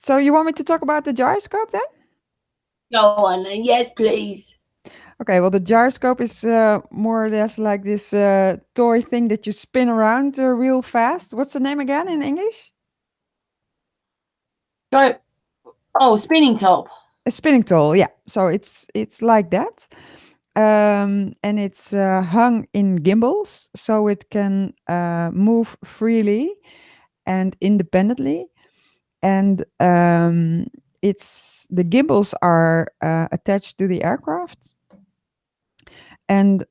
So you want me to talk about the gyroscope then? Go on then. Yes, please. Okay, well, the gyroscope is more or less like this toy thing that you spin around real fast. What's the name again in English? Go. Oh, spinning top. A spinning tool, yeah. So it's like that, and it's hung in gimbals, so it can move freely and independently. And it's the gimbals are attached to the aircraft. And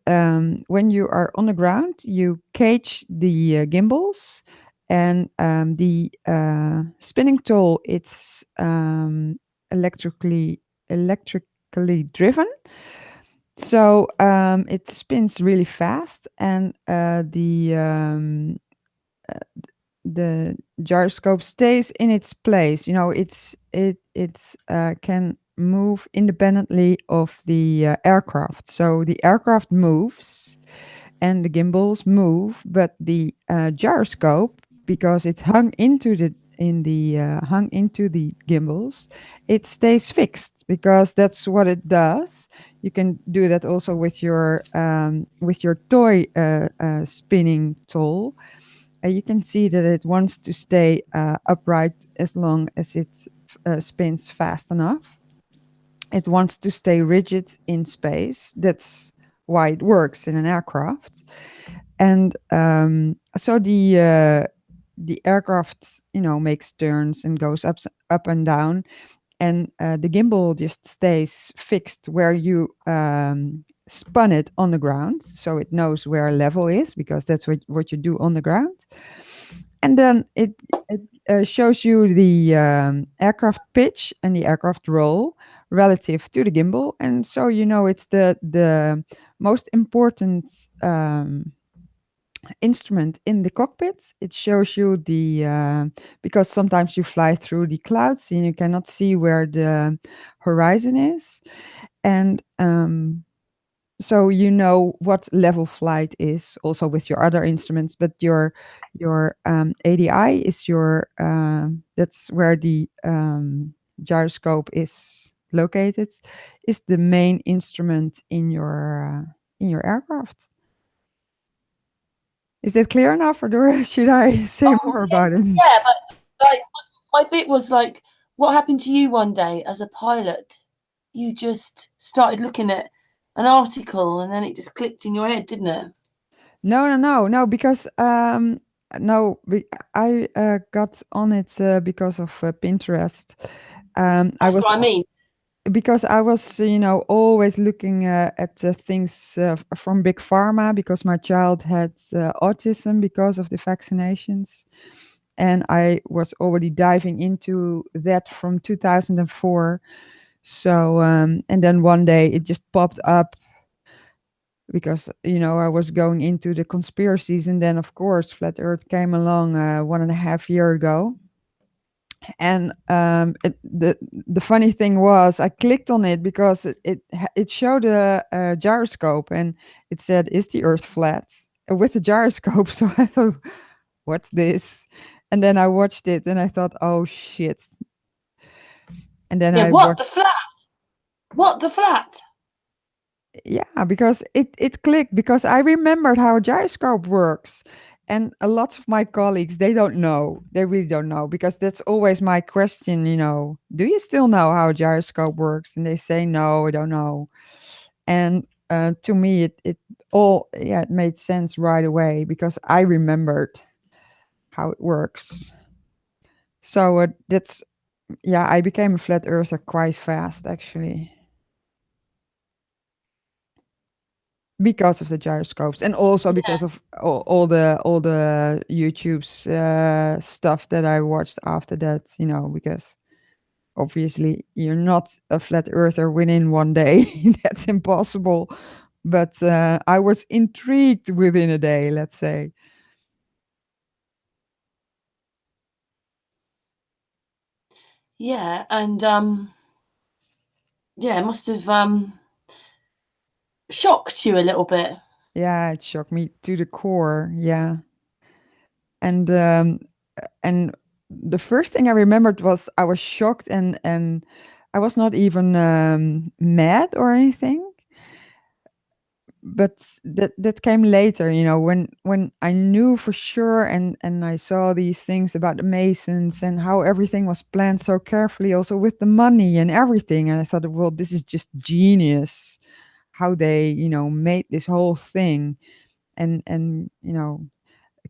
when you are on the ground, you cage the gimbals, and the spinning tool. It's electrically driven, so it spins really fast, and the gyroscope stays in its place. You know, it can move independently of the aircraft. So the aircraft moves and the gimbals move, but the gyroscope, because it's hung into the gimbals, it stays fixed because that's what it does. You can do that also with your toy spinning tool. You can see that it wants to stay upright as long as it spins fast enough. It wants to stay rigid in space. That's why it works in an aircraft. And so the aircraft, makes turns and goes up and down, and the gimbal just stays fixed where you spun it on the ground, so it knows where level is, because that's what you do on the ground. And then it shows you the aircraft pitch and the aircraft roll relative to the gimbal, and so it's the most important instrument in the cockpit. It shows you the because sometimes you fly through the clouds and you cannot see where the horizon is, and so you know what level flight is also with your other instruments. But your ADI is your that's where the gyroscope is located, is the main instrument in your aircraft. Is that clear enough, or should I say more Yeah, about it? yeah, but like my bit was like, what happened to you one day as a pilot? You just started looking at an article and then it just clicked in your head, didn't it? No, because no, I got on it because of Pinterest. I That's was what I mean. because I was, always looking at things from big pharma, because my child had autism because of the vaccinations, and I was already diving into that from 2004. So, and then one day it just popped up, because I was going into the conspiracies, and then of course Flat Earth came along 1.5 year ago. And the funny thing was, I clicked on it because it showed a gyroscope, and it said, "Is the Earth flat?" With the gyroscope. So I thought, "What's this?" And then I watched it, and I thought, "Oh shit!" And then Yeah, I what the watched. flat? What the flat? Yeah, because it clicked, because I remembered how a gyroscope works. And a lot of my colleagues, they don't know. They really don't know, because that's always my question, do you still know how a gyroscope works? And they say, no, I don't know. And to me, it made sense right away, because I remembered how it works. So I became a flat earther quite fast, actually. Because of the gyroscopes, and also Yeah, because of all the YouTube's stuff that I watched after that, because obviously you're not a flat earther within one day. That's impossible. But I was intrigued within a day, let's say. yeah, and yeah, it must have shocked you a little bit. Yeah, it shocked me to the core. Yeah. And the first thing I remembered was I was shocked, and I was not even mad or anything. But that came later, when I knew for sure, and I saw these things about the Masons and how everything was planned so carefully, also with the money and everything. And I thought, well, this is just genius, how they made this whole thing, and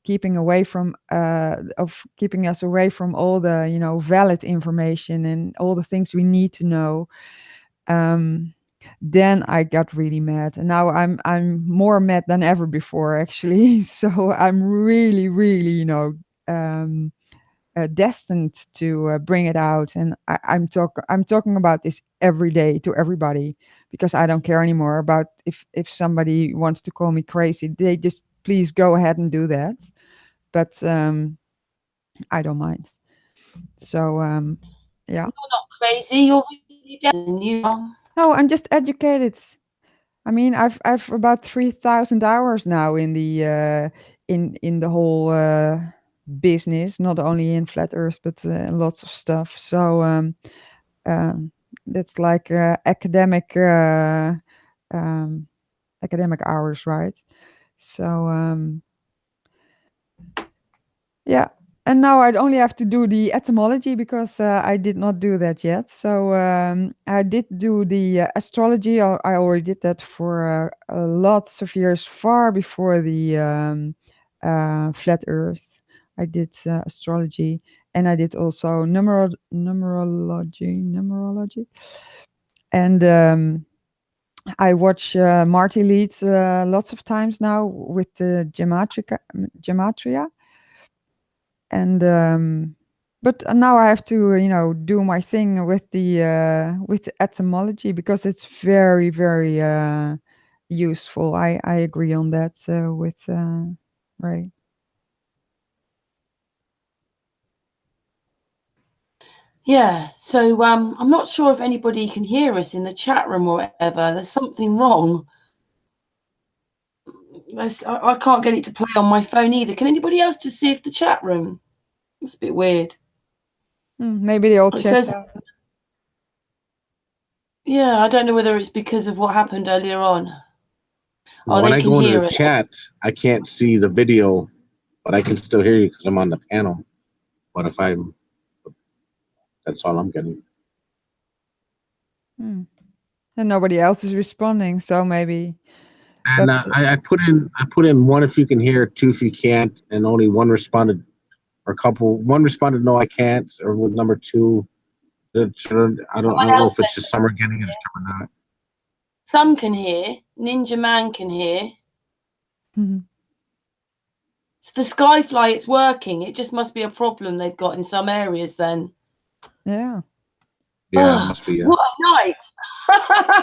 keeping us away from all the valid information and all the things we need to know. um then I got really mad, and now I'm more mad than ever before, actually. So I'm really, really, um, destined to bring it out, and I'm talking about this every day to everybody, because I don't care anymore about if somebody wants to call me crazy. They just please go ahead and do that, but I don't mind. So yeah. You're not crazy. You're really dead. And you are. No, I'm just educated. I mean, I've about 3,000 hours now in the whole business, not only in flat Earth, but lots of stuff. So um, that's like um, academic hours, right? So yeah. And now I'd only have to do the etymology, because I did not do that yet. So I did do the astrology. I already did that for lots of years, far before the flat Earth. I did astrology, and I did also numerology. And I watch Marty Leeds lots of times now with the gematria. And but now I have to do my thing with the etymology, because it's very, very useful. I agree on that with Ray. Yeah. So I'm not sure if anybody can hear us in the chat room or whatever. There's something wrong. I can't get it to play on my phone either. Can anybody else just see if the chat room? It's a bit weird. Maybe they all It checked says, out. yeah, I don't know whether it's because of what happened earlier on. Well, Oh, when they I can go into hear the it. chat, I can't see the video, but I can still hear you because I'm on the panel. But that's all I'm getting. And nobody else is responding, so maybe. And But I put in one if you can hear, two if you can't, and only one responded, or a couple. One responded, no, I can't, or with number two. I don't know if it's just some are getting it, some are not. Some can hear. Ninja Man can hear. For Skyfly, it's working. It just must be a problem they've got in some areas then. yeah. Yeah, it must be. What a night.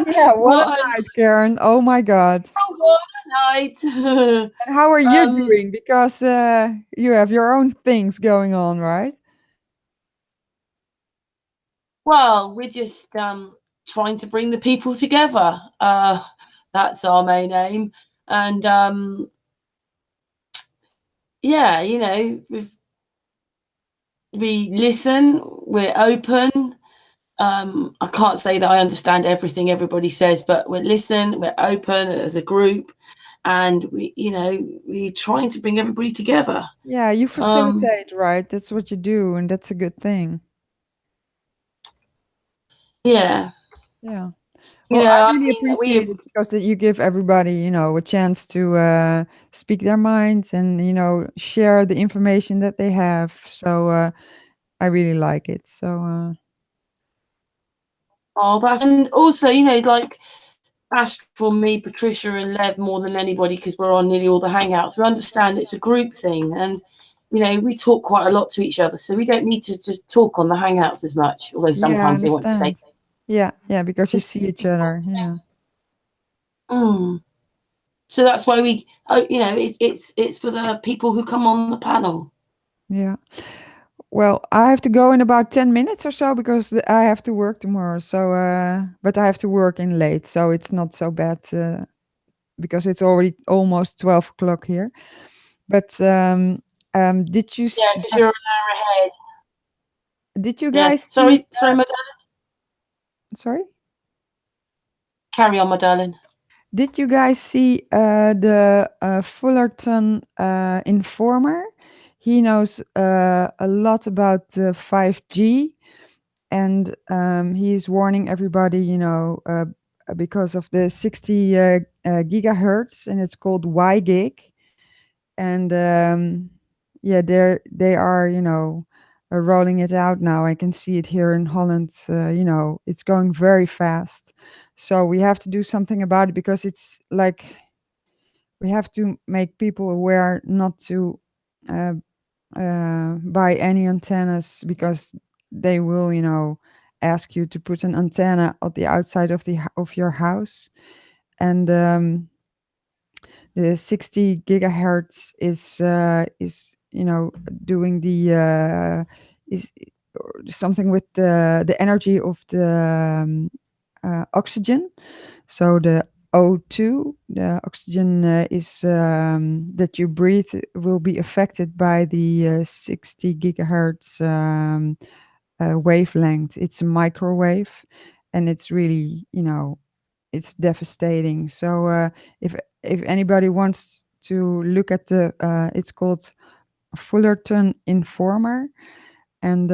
Yeah, what a night, Karen. Oh my God. Oh, what a night. And how are you doing? Because you have your own things going on, right? Well, we're just trying to bring the people together. That's our main aim. And yeah, we listen, we're open. I can't say that I understand everything everybody says, but we listen, we're open as a group, and we're trying to bring everybody together. Yeah, you facilitate, right? That's what you do, and that's a good thing. Yeah. Yeah. Well, I really appreciate it, because that you give everybody, a chance to speak their minds and, share the information that they have. So I really like it. So and also, like Astral, me, Patricia, and Lev more than anybody, because we're on nearly all the hangouts. We understand it's a group thing, and we talk quite a lot to each other, so we don't need to just talk on the hangouts as much. Although sometimes they want to say, yeah, because you see each other. Yeah. So that's why it's for the people who come on the panel. Yeah. Well, I have to go in about 10 minutes or so, because I have to work tomorrow. So, but I have to work in late, so it's not so bad, because it's already almost 12 o'clock here. But did you? Yeah, because you're an hour ahead. Did you Yeah. guys Sorry, see? sorry, my darling. Sorry. Carry on, my darling. Did you guys see the Fullerton informer? He knows a lot about 5G, and he's warning everybody, because of the 60 gigahertz, and it's called Y-gig. And yeah, they are, rolling it out now. I can see it here in Holland. It's going very fast. So we have to do something about it, because it's like we have to make people aware not to uh, buy any antennas, because they will, ask you to put an antenna at the outside of of your house. And the 60 gigahertz is doing the is something with the energy of the oxygen. So the O2, the oxygen is that you breathe, will be affected by the 60 gigahertz wavelength. It's a microwave, and it's really, it's devastating. So if anybody wants to look at it's called Fullerton Informer, and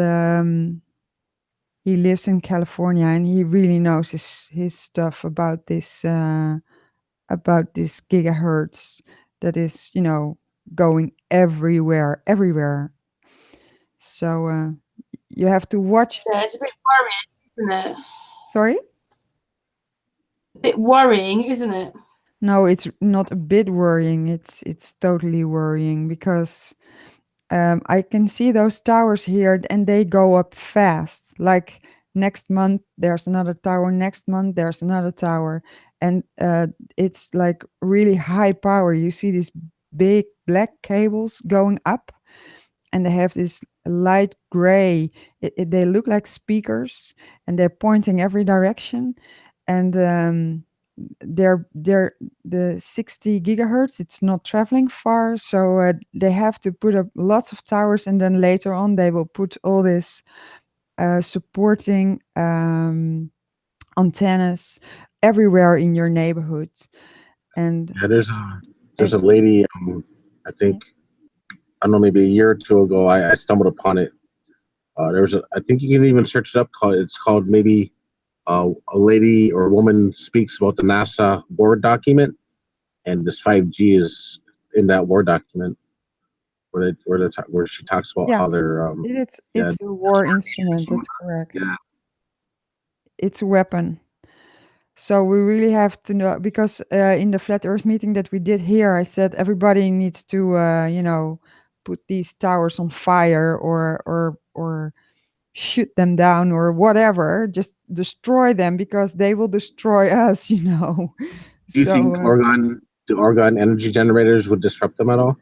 he lives in California, and he really knows his stuff about this gigahertz that is, going everywhere. So you have to watch. Yeah, it's a bit worrying, isn't it? Sorry? A bit worrying, isn't it? No, it's not a bit worrying. It's totally worrying, because I can see those towers here, and they go up fast. Like next month, there's another tower. Next month, there's another tower, and it's like really high power. You see these big black cables going up, and they have this light gray. They look like speakers, and they're pointing every direction, and they're the 60 gigahertz, it's not traveling far, so they have to put up lots of towers, and then later on they will put all this supporting antennas everywhere in your neighborhood. And Yeah, there's a lady, I think, I don't know, maybe a year or two ago, I stumbled upon it. I think you can even search it up. It's called maybe a lady or a woman speaks about the NASA Word document, and this 5G is in that Word document where she talks about yeah, how they're it's a war instrument, that's correct. yeah. It's a weapon. So we really have to know, because in the flat earth meeting that we did here, I said everybody needs to put these towers on fire, or shoot them down, or whatever, just destroy them, because they will destroy us. Do you So think the Oregon energy generators would disrupt them at all?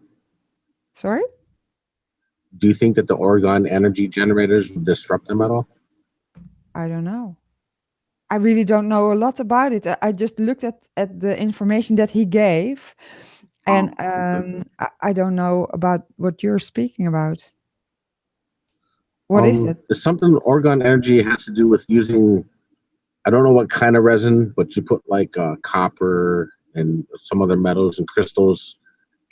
sorry. Do you think that the Oregon energy generators would disrupt them at all? I don't know. I really don't know a lot about it. I just looked at the information that he gave, and I don't know about what you're speaking about. What is it? It's something Oregon Energy has to do with using, I don't know what kind of resin, but you put like copper and some other metals and crystals,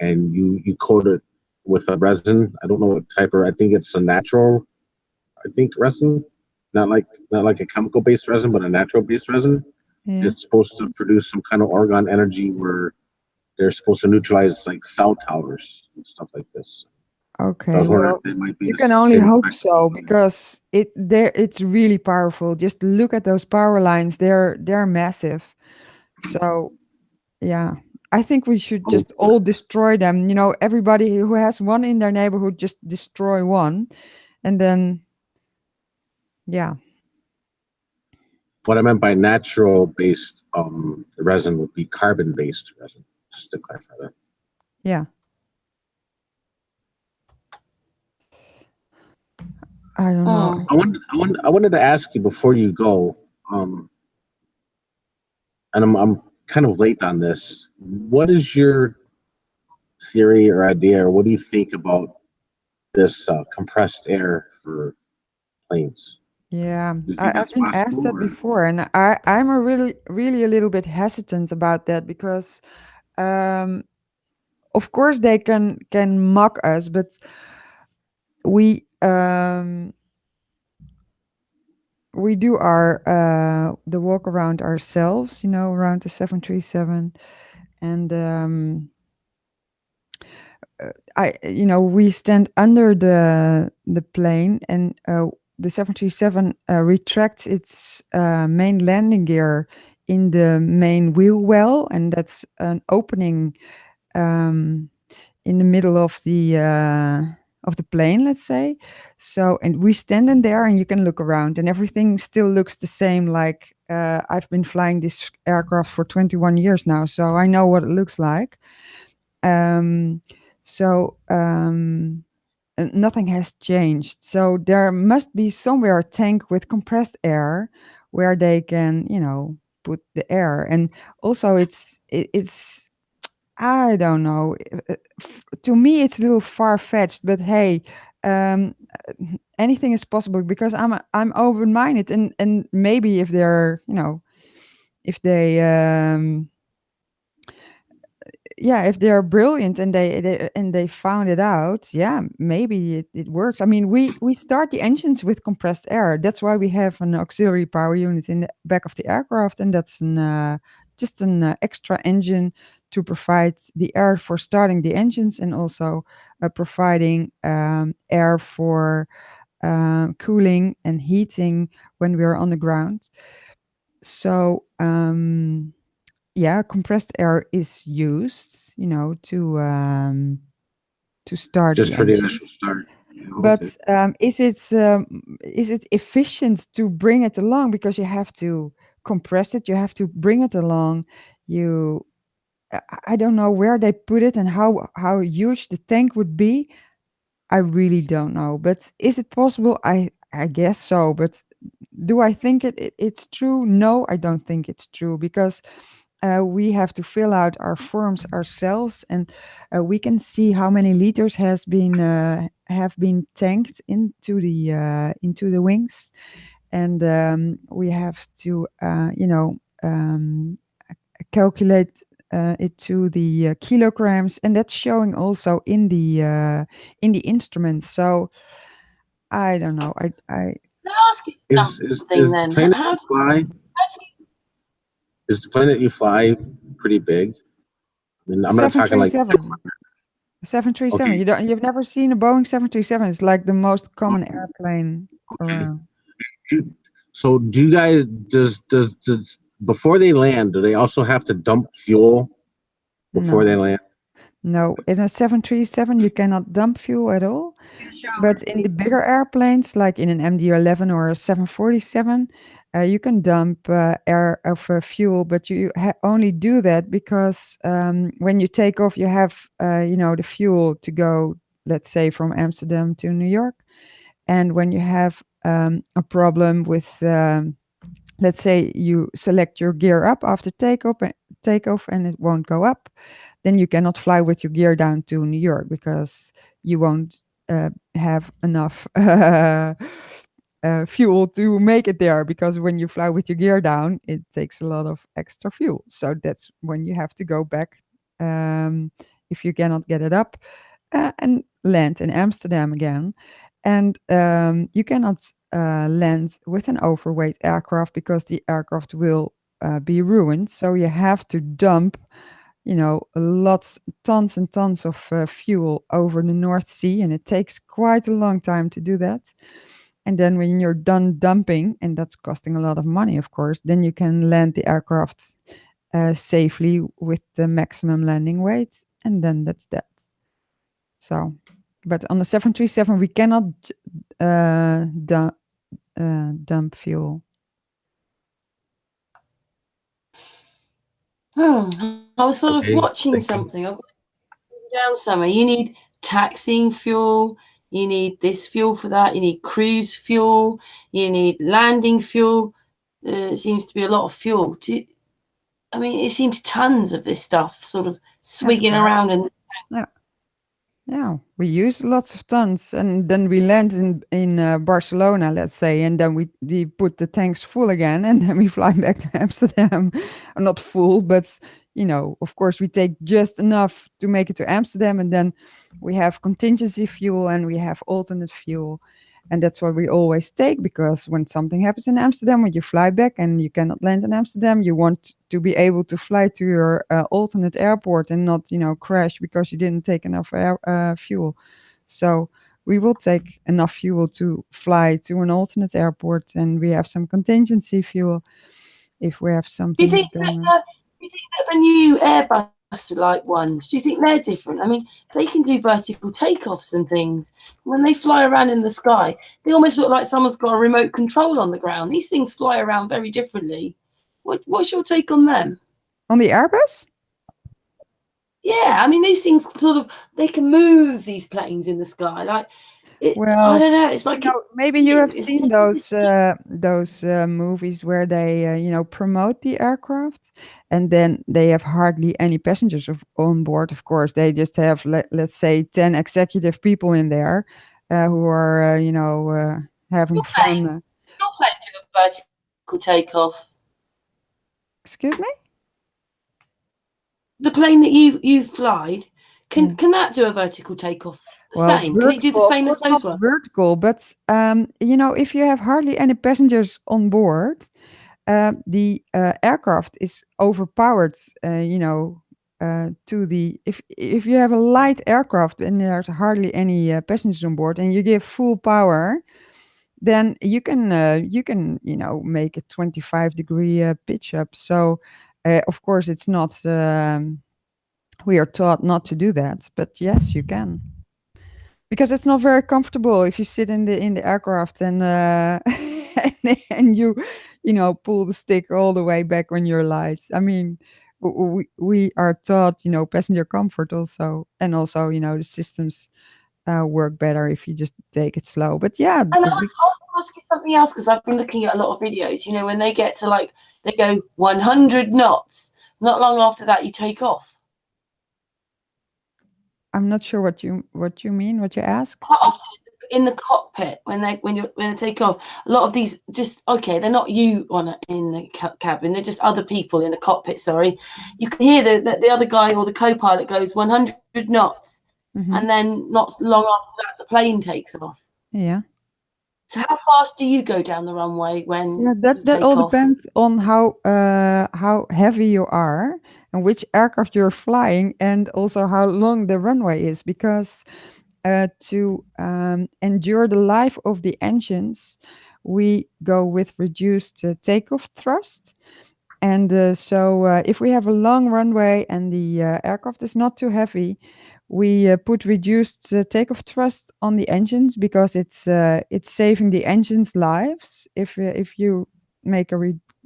and you coat it with a resin. I don't know what type of. I think it's a natural. I think resin, not like a chemical based resin, but a natural based resin. Yeah. It's supposed to produce some kind of Oregon energy where they're supposed to neutralize like cell towers and stuff like this. So I Okay. was wondering Well, if they might be you the can only same hope effect. so, because it's really powerful. Just look at those power lines. They're massive. So yeah, I think we should just all destroy them. Everybody who has one in their neighborhood, just destroy one, and then yeah. What I meant by natural based resin would be carbon based resin, just to clarify that. Yeah. I don't know. I wanted to ask you before you go, and I'm kind of late on this. What is your theory or idea, or what do you think about this compressed air for planes? Yeah, Do you think I've that's been asked possible? that before, and I'm a really a little bit hesitant about that because, um, of course, they can mock us, but we we do our the walk around ourselves, you know, around the 737, and we stand under the plane, and the 737 retracts its main landing gear in the main wheel well, and that's an opening um, in the middle of the plane, let's say. So, and we stand in there, and you can look around, and everything still looks the same. Like I've been flying this aircraft for 21 years now, so I know what it looks like. Um, so nothing has changed. So there must be somewhere a tank with compressed air where they can, put the air. And also, it's I don't know. To me, it's a little far fetched, but hey, um, anything is possible because I'm open minded, and maybe if they're, if they yeah, if they're brilliant and they found it out, yeah, maybe it works. I mean, we start the engines with compressed air. That's why we have an auxiliary power unit in the back of the aircraft, and that's just an extra engine to provide the air for starting the engines, and also providing air for cooling and heating when we are on the ground. So yeah, compressed air is used, to start Just the for the engine. initial start. Yeah, But okay. is it efficient to bring it along? Because you have to compress it, you have to bring it along. You, I don't know where they put it and how huge the tank would be. I really don't know. But is it possible? I guess so. But do I think it's true? No, I don't think it's true because we have to fill out our forms ourselves, and we can see how many liters have been tanked into the wings, and we have to calculate it to the kilograms, and that's showing also in the instruments. So I don't know. I Can I ask you something Is the then? plane that How you do fly, you is the plane that you fly pretty big? I mean, I'm not talking like 737. 737. okay, You've never seen a Boeing 737. It's like the most common airplane okay. around. Do- So do you guys does before they land, do they also have to dump fuel before they No, land? no. In a 737, you cannot dump fuel at all. But in the bigger airplanes, like in an MD-11 or a 747, you can dump air of fuel, but you only do that because when you take off, you have, the fuel to go, let's say, from Amsterdam to New York. And when you have a problem with, let's say, you select your gear up after takeoff, and it won't go up, then you cannot fly with your gear down to New York because you won't have enough fuel to make it there. Because when you fly with your gear down, it takes a lot of extra fuel. So that's when you have to go back, if you cannot get it up, and land in Amsterdam again. And you cannot land with an overweight aircraft because the aircraft will be ruined. So you have to dump, tons and tons of fuel over the North Sea, and it takes quite a long time to do that. And then when you're done dumping, and that's costing a lot of money, of course, then you can land the aircraft safely with the maximum landing weight, and then that's that. So, but on the 737, we cannot dump fuel. I was sort of Okay, watching thank you. something. I've got it down somewhere. You need taxiing fuel. You need this fuel for that. You need cruise fuel. You need landing fuel. It seems to be a lot of fuel. I mean, it seems tons of this stuff sort of swigging correct. around and Yeah. Yeah, we use lots of tons, and then we land in Barcelona, let's say, and then we put the tanks full again, and then we fly back to Amsterdam. Not full, but of course, we take just enough to make it to Amsterdam, and then we have contingency fuel and we have alternate fuel, and that's what we always take, because when something happens in Amsterdam, when you fly back and you cannot land in Amsterdam, you want to be able to fly to your alternate airport and not, crash because you didn't take enough fuel. So we will take enough fuel to fly to an alternate airport, and we have some contingency fuel if we have Do you something think going on. that the new Airbus like ones, do you think they're different? I mean, they can do vertical takeoffs and things. When they fly around in the sky, they almost look like someone's got a remote control on the ground. These things fly around very differently. What's your take on them? On the Airbus? Yeah, I mean, these things they can move these planes in the sky. Like, Well, I don't know. It's like maybe you have seen those movies where they promote the aircraft, and then they have hardly any passengers on board. Of course, they just have let's say 10 executive people in there who are having fun. Your plane do a vertical takeoff. Excuse me? The plane that you've flied, can that do a vertical takeoff? Same. Can it do the same as those ones? Vertical, but if you have hardly any passengers on board, the aircraft is overpowered. To the if you have a light aircraft and there's hardly any passengers on board, and you give full power, then you can make a 25-degree pitch up. So of course it's not. We are taught not to do that, but yes, you can. Because it's not very comfortable if you sit in the aircraft and and you pull the stick all the way back on your lights. I mean, we are taught passenger comfort also, and also the systems work better if you just take it slow. But yeah, and I want to ask you something else, because I've been looking at a lot of videos. When they get to they go 100 knots, not long after that you take off. I'm not sure what you mean, what you ask. Quite often in the cockpit, when they take off, a lot of these they're not you in the cabin, they're just other people in the cockpit. Sorry, you can hear the other guy or the co-pilot goes 100 knots, and then not long after that the plane takes off. Yeah. So how fast do you go down the runway when? Yeah, that all depends on how heavy you are and which aircraft you're flying, and also how long the runway is, because to endure the life of the engines, we go with reduced takeoff thrust. And so if we have a long runway and the aircraft is not too heavy, we put reduced takeoff thrust on the engines, because it's saving the engines' lives if you make a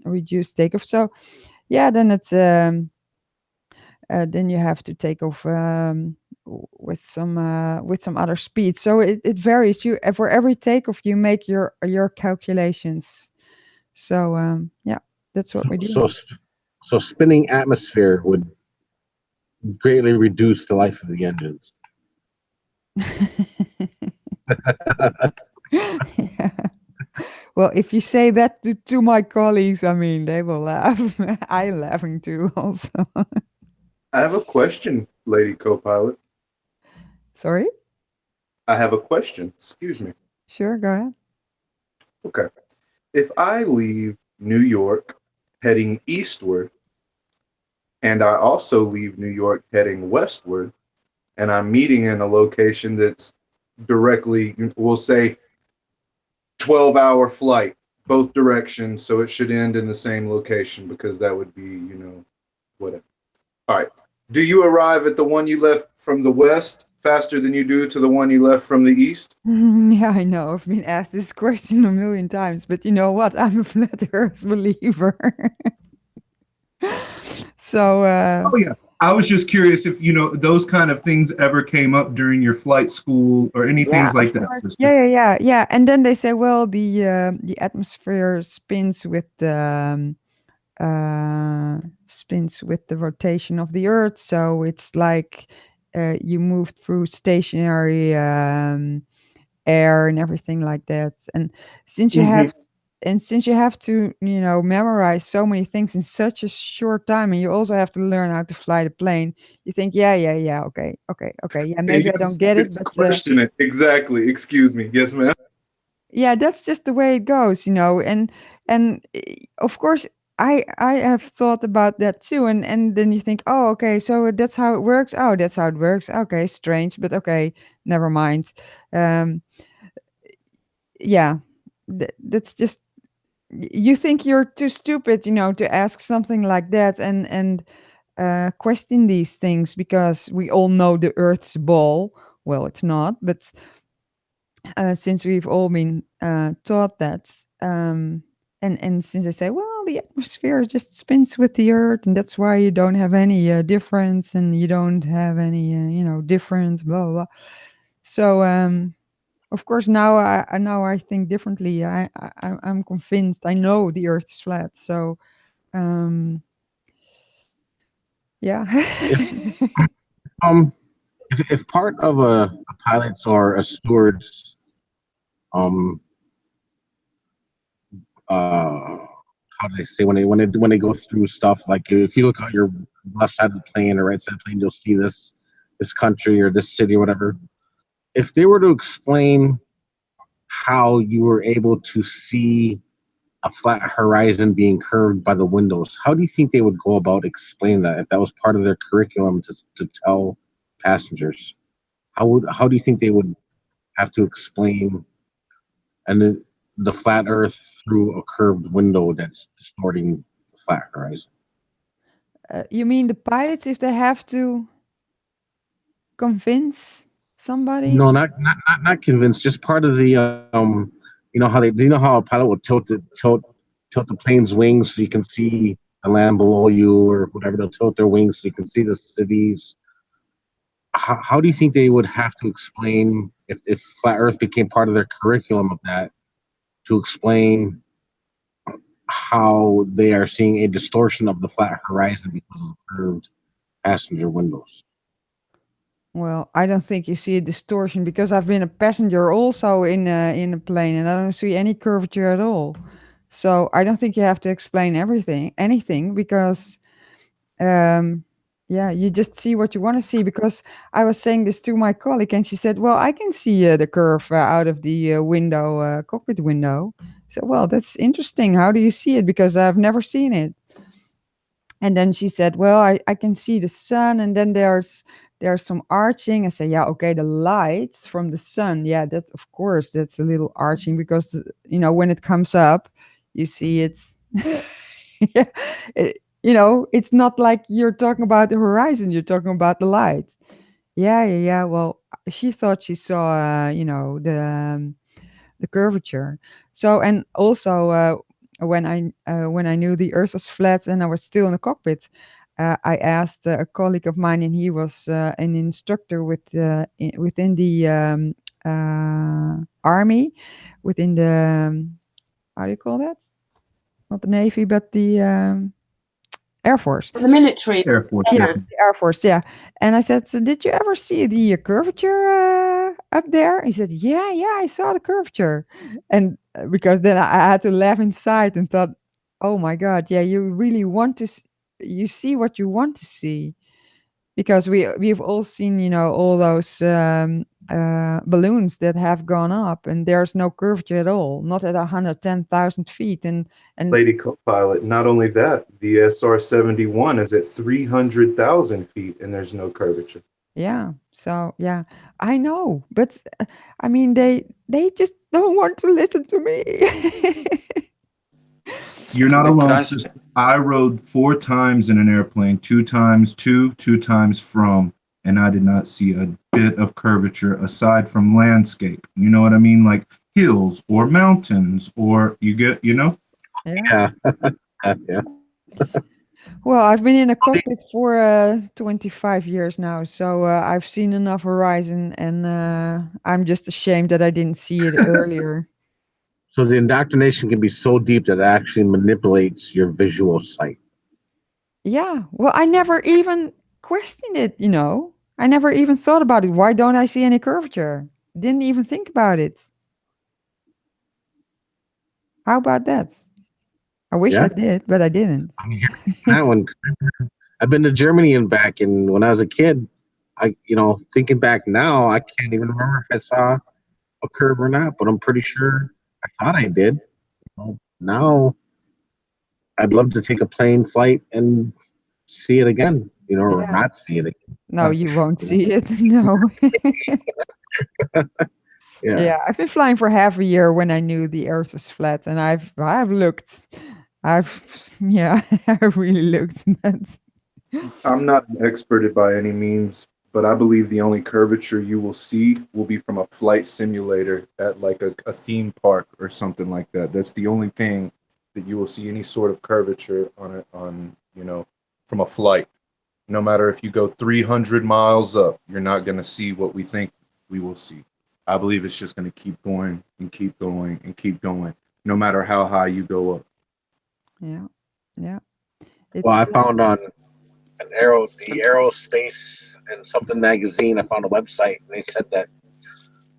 reduced takeoff. So yeah, then it's then you have to take off with some other speed. So it varies. You for every takeoff you make your calculations. So yeah, that's what we do. So spinning atmosphere would greatly reduce the life of the engines. Yeah. Well, if you say that to my colleagues, I mean, they will laugh. I'm laughing too, also. I have a question, Lady Co-Pilot. Sorry? I have a question. Excuse me. Sure, go ahead. Okay. If I leave New York heading eastward, and I also leave New York heading westward, and I'm meeting in a location that's directly, we'll say, 12-hour flight, both directions, so it should end in the same location, because that would be, whatever. All right. Do you arrive at the one you left from the west faster than you do to the one you left from the east? Yeah, I know. I've been asked this question a million times, but you know what? I'm a flat Earth believer. So. Oh yeah, I was just curious if those kind of things ever came up during your flight school or anything like that. Sister. Yeah. And then they say, well, the atmosphere spins with the rotation of the Earth, so it's like you move through stationary air and everything like that. And since you have to, memorize so many things in such a short time, and you also have to learn how to fly the plane, you think, yeah, okay, yeah, maybe I don't get it, but question it exactly. Excuse me. Yes, ma'am. yeah, that's just the way it goes, and of course I have thought about that too, and then you think, oh, okay, so that's how it works. Oh, that's how it works. Okay, strange, but okay, never mind. um yeah, that's just, you think you're too stupid, to ask something like that, and question these things, because we all know the Earth's ball. Well, it's not, but since we've all been taught that, and since they say, well, the atmosphere just spins with the Earth, and that's why you don't have any difference, and you don't have any, difference, blah blah blah. So of course, now I think differently. I'm convinced. I know the Earth is flat. So um, yeah. If um if part of a pilot's or a steward's um uh how do they say, when they go through stuff, like if you look at your left side of the plane or right side of the plane, you'll see this country or this city or whatever. If they were to explain how you were able to see a flat horizon being curved by the windows, how do you think they would go about explaining that if that was part of their curriculum to tell passengers? How do you think they would have to explain the flat Earth through a curved window that's distorting the flat horizon? You mean the pilots, if they have to convince somebody? No, not convinced. Just part of the you know how a pilot will tilt the plane's wings so you can see the land below you or whatever. They'll tilt their wings so you can see the cities. How do you think they would have to explain if flat Earth became part of their curriculum of that, to explain how they are seeing a distortion of the flat horizon because of curved passenger windows? Well, I don't think you see a distortion, because I've been a passenger also in a plane, and I don't see any curvature at all. So I don't think you have to explain anything, because yeah, you just see what you want to see. Because I was saying this to my colleague, and she said, well, I can see the curve out of the cockpit window. So, well, that's interesting. How do you see it? Because I've never seen it. And then she said, well, I can see the sun, and then there's some arching. I say, yeah, okay, the lights from the sun, yeah, that's, of course, that's a little arching, because when it comes up, you see it's yeah, it's not like you're talking about the horizon, you're talking about the lights. Yeah. Well, she thought she saw the curvature. So, and also when I knew the Earth was flat and I was still in the cockpit, I asked a colleague of mine, and he was an instructor within the army, within the how do you call that? Not the Navy, but the Air Force. The military. Air Force. Yeah, Yes. the Air Force, yeah. And I said, so did you ever see the curvature up there? He said, yeah, I saw the curvature. And because then I had to laugh inside and thought, oh my God, yeah, you really want to, you see what you want to see. Because we've all seen, all those balloons that have gone up, and there's no curvature at all, not at 110,000 feet. And Lady co-pilot, not only that, the SR-71 is at 300,000 feet and there's no curvature. yeah, so yeah, I know, but I mean, they just don't want to listen to me. You're not Could alone. I sister. I rode 4 times in an airplane, 2 times to, 2 times from, and I did not see a bit of curvature aside from landscape. You know what I mean? Like hills or mountains, or Yeah. Yeah. Yeah. Well, I've been in a cockpit for 25 years now, so I've seen enough horizon, and I'm just ashamed that I didn't see it earlier. So the indoctrination can be so deep that it actually manipulates your visual sight. Yeah, well, I never even questioned it, I never even thought about it. Why don't I see any curvature? Didn't even think about it. How about that? I wish I Yeah. did, but I didn't. I mean, that one. I've been to Germany and back, and when I was a kid, thinking back now, I can't even remember if I saw a curve or not, but I'm pretty sure I thought I did. Now, I'd love to take a plane flight and see it again, or Yeah. not see it again. No, you won't you know. see it. No. Yeah. Yeah, I've been flying for half a year when I knew the Earth was flat, and I've looked. Yeah, I really looked at. I'm not an expert by any means, but I believe the only curvature you will see will be from a flight simulator at like a theme park or something like that. That's the only thing that you will see any sort of curvature on from a flight. No matter if you go 300 miles up, you're not going to see what we think we will see. I believe it's just going to keep going and keep going and keep going, no matter how high you go up. Yeah, yeah. It's Well, I flat. found on the Aerospace and something magazine, I found a website, and they said that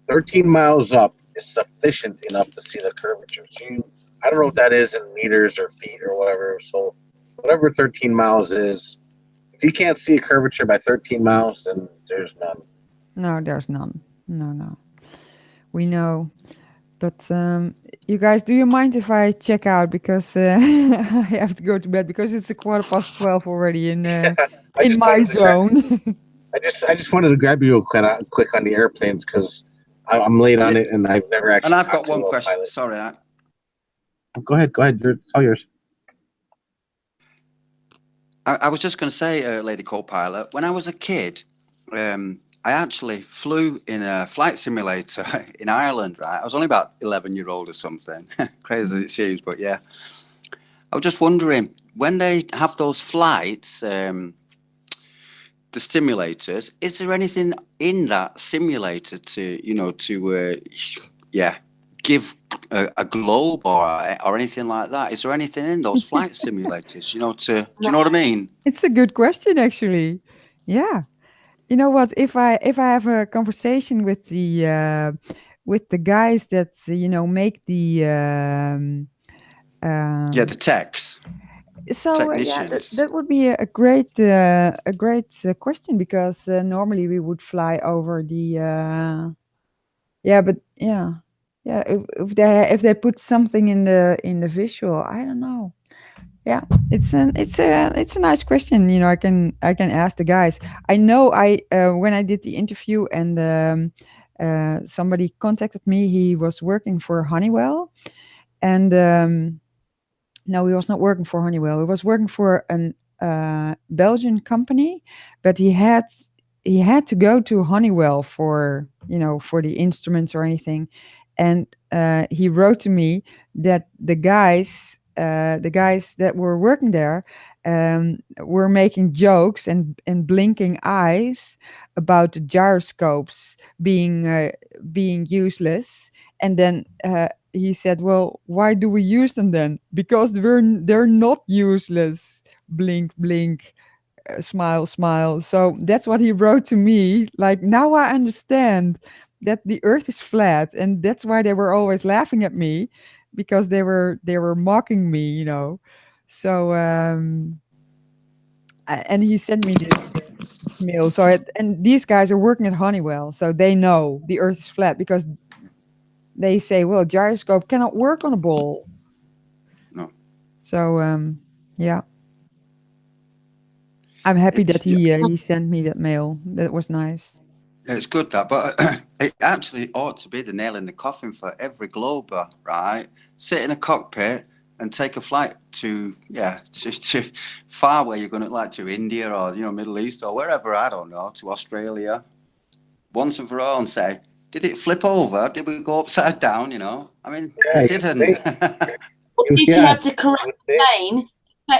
13 miles up is sufficient enough to see the curvature. So I don't know if that is in meters or feet or whatever. So whatever 13 miles is, if you can't see a curvature by 13 miles, then there's none. No, there's none. No. We know. But you guys, do you mind if I check out because I have to go to bed because it's 12:15 already in my zone. I just wanted to grab you quick on the airplanes because I'm late on Yeah. it and I've never actually. And I've talked got one to a question. pilot. Sorry, Go ahead. It's all yours. I was just going to say, Lady Co-Pilot, when I was a kid, I actually flew in a flight simulator in Ireland, right? I was only about 11-year-old or something. Crazy as it seems, but yeah. I was just wondering, when they have those flights, the simulators, is there anything in that simulator to give a globe or anything like that? Is there anything in those flight simulators, do you know what I mean? It's a good question, actually. Yeah. You know what? If I have a conversation with the guys that make the Yeah, the techs, so yeah, technicians. that would be a great question because normally we would fly over the if they put something in the visual, I don't know. Yeah, it's a nice question. I can ask the guys. I know when I did the interview and somebody contacted me. He was working for Honeywell, and no, he was not working for Honeywell. He was working for an Belgian company, but he had to go to Honeywell for for the instruments or anything, and he wrote to me that the guys that were working there were making jokes and blinking eyes about the gyroscopes being useless, and then he said, "Well, why do we use them then? Because they're not useless. Blink, blink, smile, smile." So that's what he wrote to me. Like, now I understand that the Earth is flat, and that's why they were always laughing at me, because they were mocking me. So and he sent me this mail. So and these guys are working at Honeywell, so they know the Earth is flat because they say, well, gyroscope cannot work on a ball. No. So yeah, I'm happy that he sent me that mail. That was nice. It's good that, but it actually ought to be the nail in the coffin for every Glober, right? Sit in a cockpit and take a flight to far where you're going to, like to India or Middle East or wherever, I don't know, to Australia, once and for all, and say, did it flip over? Did we go upside down? I mean, it didn't. Or did she have to correct the plane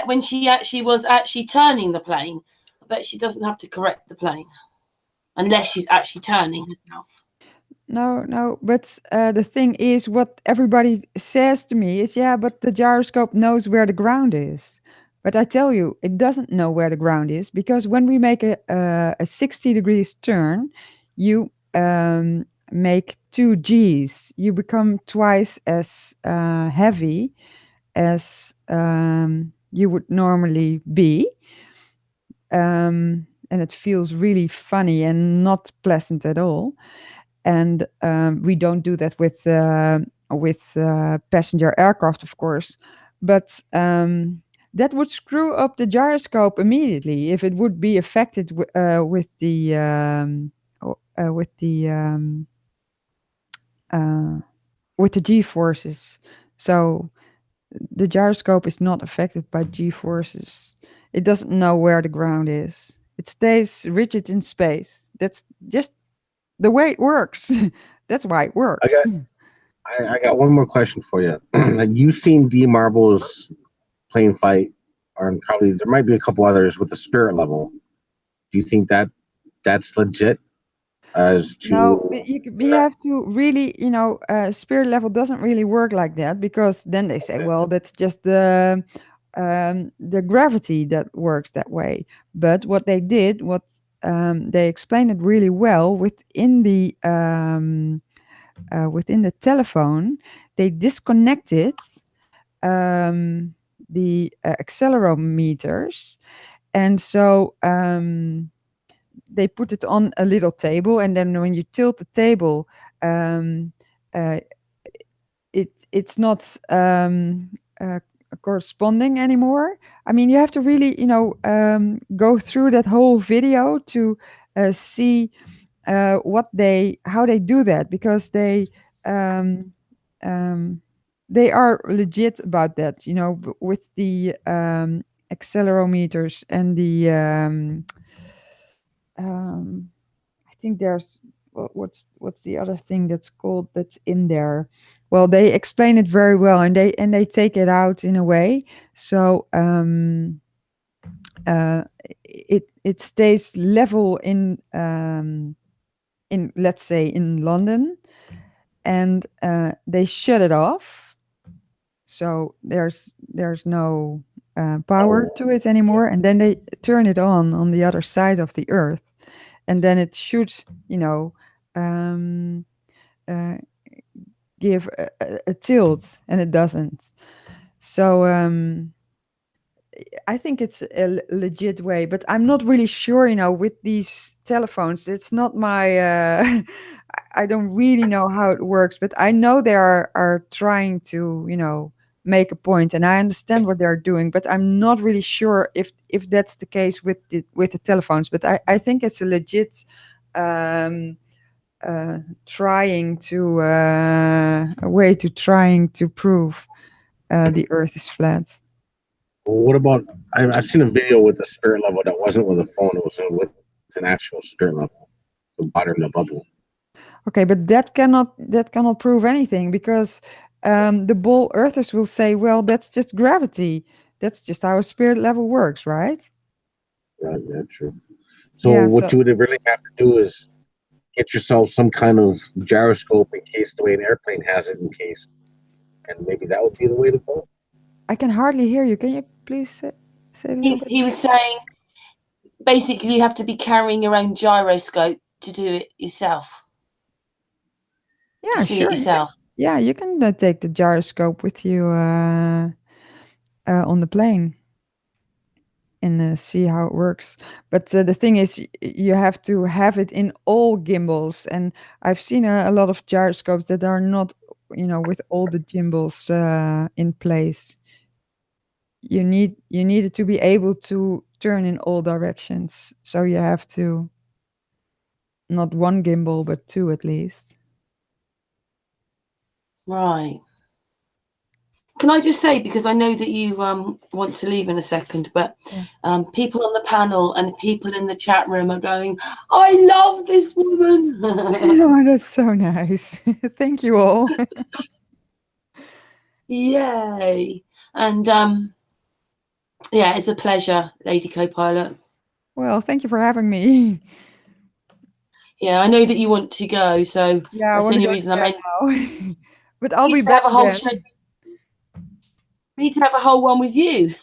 when she was turning the plane? I bet she doesn't have to correct the plane unless she's actually turning herself. No, but the thing is, what everybody says to me is, yeah, but the gyroscope knows where the ground is. But I tell you, it doesn't know where the ground is, because when we make a 60 degrees turn, you make 2 Gs. You become twice as heavy as you would normally be. And it feels really funny and not pleasant at all. And we don't do that with passenger aircraft, of course. But that would screw up the gyroscope immediately if it would be affected with the G forces. So the gyroscope is not affected by G forces. It doesn't know where the ground is. It stays rigid in space. That's just the way it works. That's why it works. I got one more question for you. Like, you've seen D Marble's plane fight, or probably there might be a couple others with the spirit level. Do you think that that's legit? As to No, but we have to really, spirit level doesn't really work like that, because then they say, well, that's just the gravity that works that way. But what they did, they explained it really well within the telephone. They disconnected the accelerometers, and so they put it on a little table, and then when you tilt the table, it's not corresponding anymore. I mean, you have to really, go through that whole video to see how they do that, because they are legit about that, with the accelerometers and the I think there's what's the other thing that's in there. Well, they explain it very well, and they take it out in a way so it stays level in let's say in London, and they shut it off, so there's no power to it anymore, and then they turn it on the other side of the Earth, and then it should, give a tilt, and it doesn't. So I think it's a legit way, but I'm not really sure, with these telephones. It's not my, I don't really know how it works, but I know they are trying to, make a point, and I understand what they're doing, but I'm not really sure if that's the case with the telephones. But I think it's a legit trying to a way to trying to prove the Earth is flat. what about? I've seen a video with the spirit level that wasn't with a phone. It was with an actual spirit level, the bottom of the bubble. Okay, but that cannot prove anything, because the ball earthers will say, well, that's just gravity. That's just how a spirit level works, right? Right, yeah, true. So Yeah, what so- you would really have to do is get yourself some kind of gyroscope in case the way an airplane has it, in case, and maybe that would be the way to go. I can hardly hear you. Can you please say a little bit? He was saying basically you have to be carrying your own gyroscope to do it yourself. Yeah, to see sure. it yourself. Yeah, you can take the gyroscope with you on the plane and see how it works. But the thing is, you have to have it in all gimbals, and I've seen a lot of gyroscopes that are not, with all the gimbals in place. You need it to be able to turn in all directions, so you have to not one gimbal but two at least. Right. Can I just say, because I know that you want to leave in a second, but people on the panel and people in the chat room are going, I love this woman. Oh, that's so nice. Thank you all. Yay. And yeah, it's a pleasure, Lady Co-Pilot. Well, thank you for having me. Yeah, I know that you want to go, so Yeah, that's the only reason I meant. now. But I'll be back have a whole again. show. We need to have a whole one with you.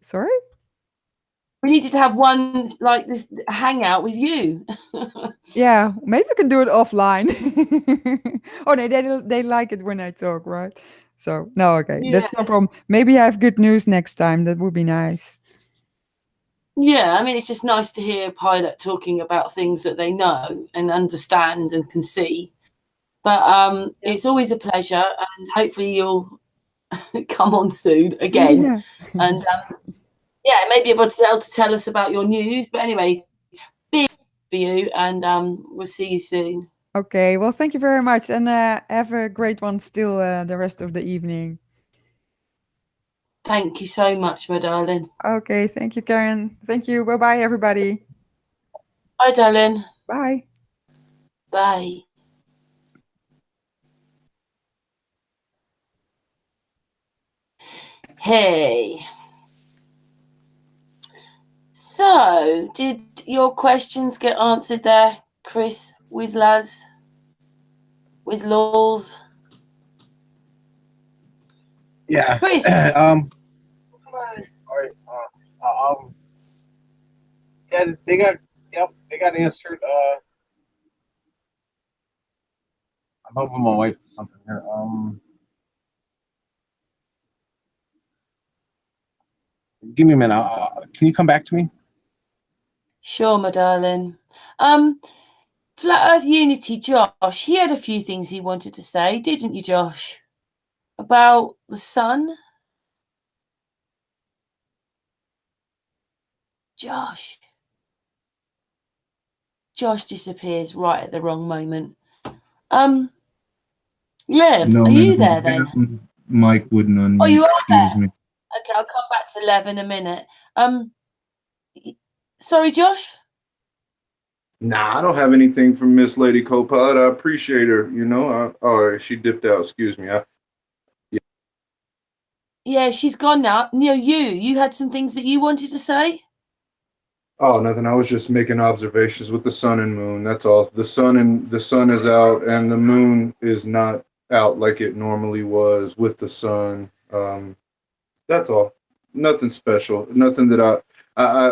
Sorry? We needed to have one like this hangout with you. Yeah, maybe we can do it offline. Oh no, they like it when I talk, right? So no, okay, Yeah. that's no problem. Maybe I have good news next time. That would be nice. Yeah, I mean, it's just nice to hear a pilot talking about things that they know and understand and can see. But it's always a pleasure, and hopefully you'll come on soon again. Yeah. And yeah, maybe able to tell us about your news. But anyway, big for you, and we'll see you soon. Okay, well, thank you very much, and have a great one still the rest of the evening. Thank you so much, my darling. Okay, thank you, Karen. Thank you. Bye bye, everybody. Bye, darling. Bye. Bye. Hey. So, did your questions get answered there, Chris Wizlaz? Wizlaws? Yeah. Chris. All right. Yeah, they got answered. I'm helping my wife with something here. Give me a minute. Can you come back to me? Sure, my darling. Flat Earth Unity, Josh, he had a few things he wanted to say, didn't you, Josh? About the sun? Josh. Josh disappears right at the wrong moment. Lev, No, are you ma'am. there then? Mike wouldn't unmute. Oh, you are Excuse there. me. Okay, I'll come back to Lev in a minute. Sorry, Josh? Nah, I don't have anything from Miss Lady Copilot. I appreciate her. You know, oh, she dipped out. Excuse me. Yeah, she's gone now. You had some things that you wanted to say? Oh, nothing. I was just making observations with the sun and moon. That's all. The sun is out, and the moon is not out like it normally was with the sun. That's all. Nothing special. Nothing that I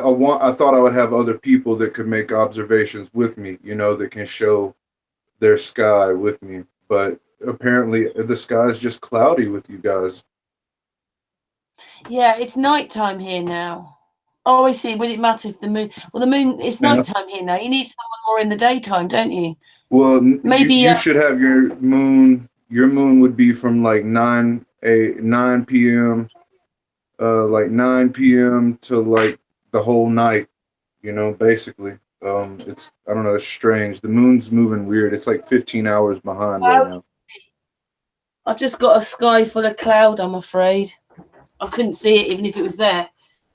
want. I thought I would have other people that could make observations with me. You know, that can show their sky with me. But apparently, the sky is just cloudy with you guys. Yeah, it's nighttime here now. Oh, I see. Would it matter if the moon? Well, the moon. It's Yeah. nighttime here now. You need someone more in the daytime, don't you? Well, Maybe you should have your moon. Your moon would be from like 9 p.m. Like 9 p.m. to like the whole night. You know, basically. It's I don't know. It's strange. The moon's moving weird. It's like 15 hours behind right now. I've just got a sky full of cloud, I'm afraid. I couldn't see it even if it was there.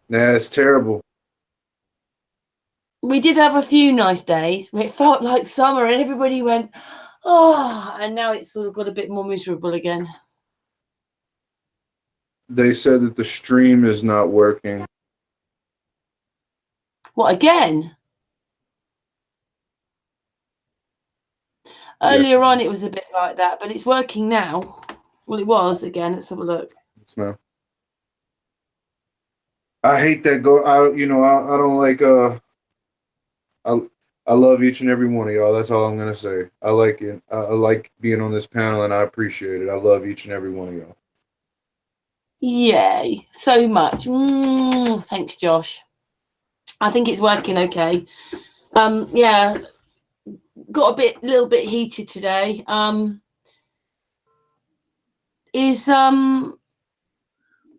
Yeah, it's terrible. We did have a few nice days where it felt like summer and everybody went, oh, and now it's sort of got a bit more miserable again. They said that the stream is not working. What, again? Earlier on, it was a bit like that, but it's working now. Well, it was again. Let's have a look. No. I hate that I don't like I love each and every one of y'all. That's all I'm gonna say. I like it. I like being on this panel and I appreciate it. I love each and every one of y'all. Yay, so much. Thanks, Josh. I think it's working okay. Yeah, got a little bit heated today.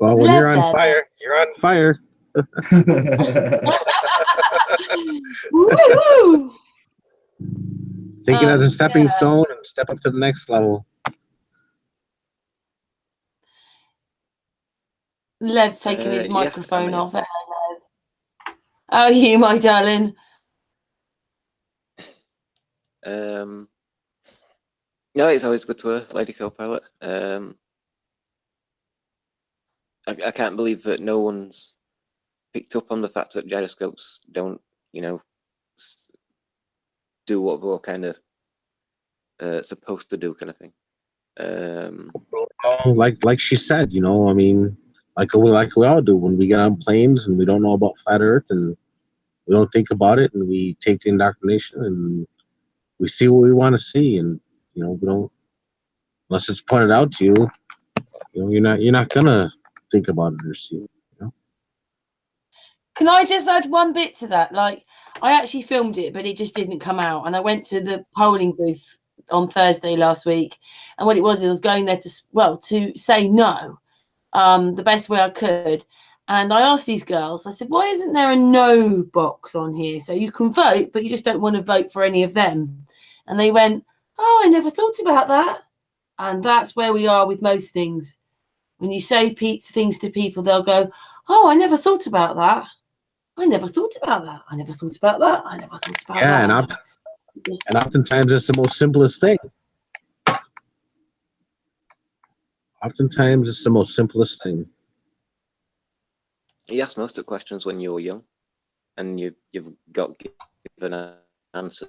Well, when Lev you're on there, fire, you're on fire. Woo-hoo! Take it as a stepping yeah. stone and step up to the next level. Lev's taking his Yeah, microphone I'm off. Hello, Lev. How are you, my darling? No, it's always good to a lady co-pilot. I can't believe that no one's picked up on the fact that gyroscopes don't, do what we're kind of supposed to do, kind of thing. Oh, like she said, you know, I mean, like we all do when we get on planes and we don't know about flat Earth and we don't think about it and we take the indoctrination and we see what we want to see and you know we don't unless it's pointed out to you, you know, you're not gonna think about it or see it. You know? Can I just add one bit to that? Like, I actually filmed it, but it just didn't come out. And I went to the polling booth on Thursday last week, and what it was, I was going there to say no, the best way I could. And I asked these girls, I said, why isn't there a no box on here? So you can vote, but you just don't want to vote for any of them. And they went, oh, I never thought about that. And that's where we are with most things. When you say things to people, they'll go, oh, I never thought about that. I never thought about that. I never thought about that. I never thought about Yeah, that. and oftentimes it's the most simplest thing. Oftentimes it's the most simplest thing. You ask most of the questions when you're young, and you've got given an answer.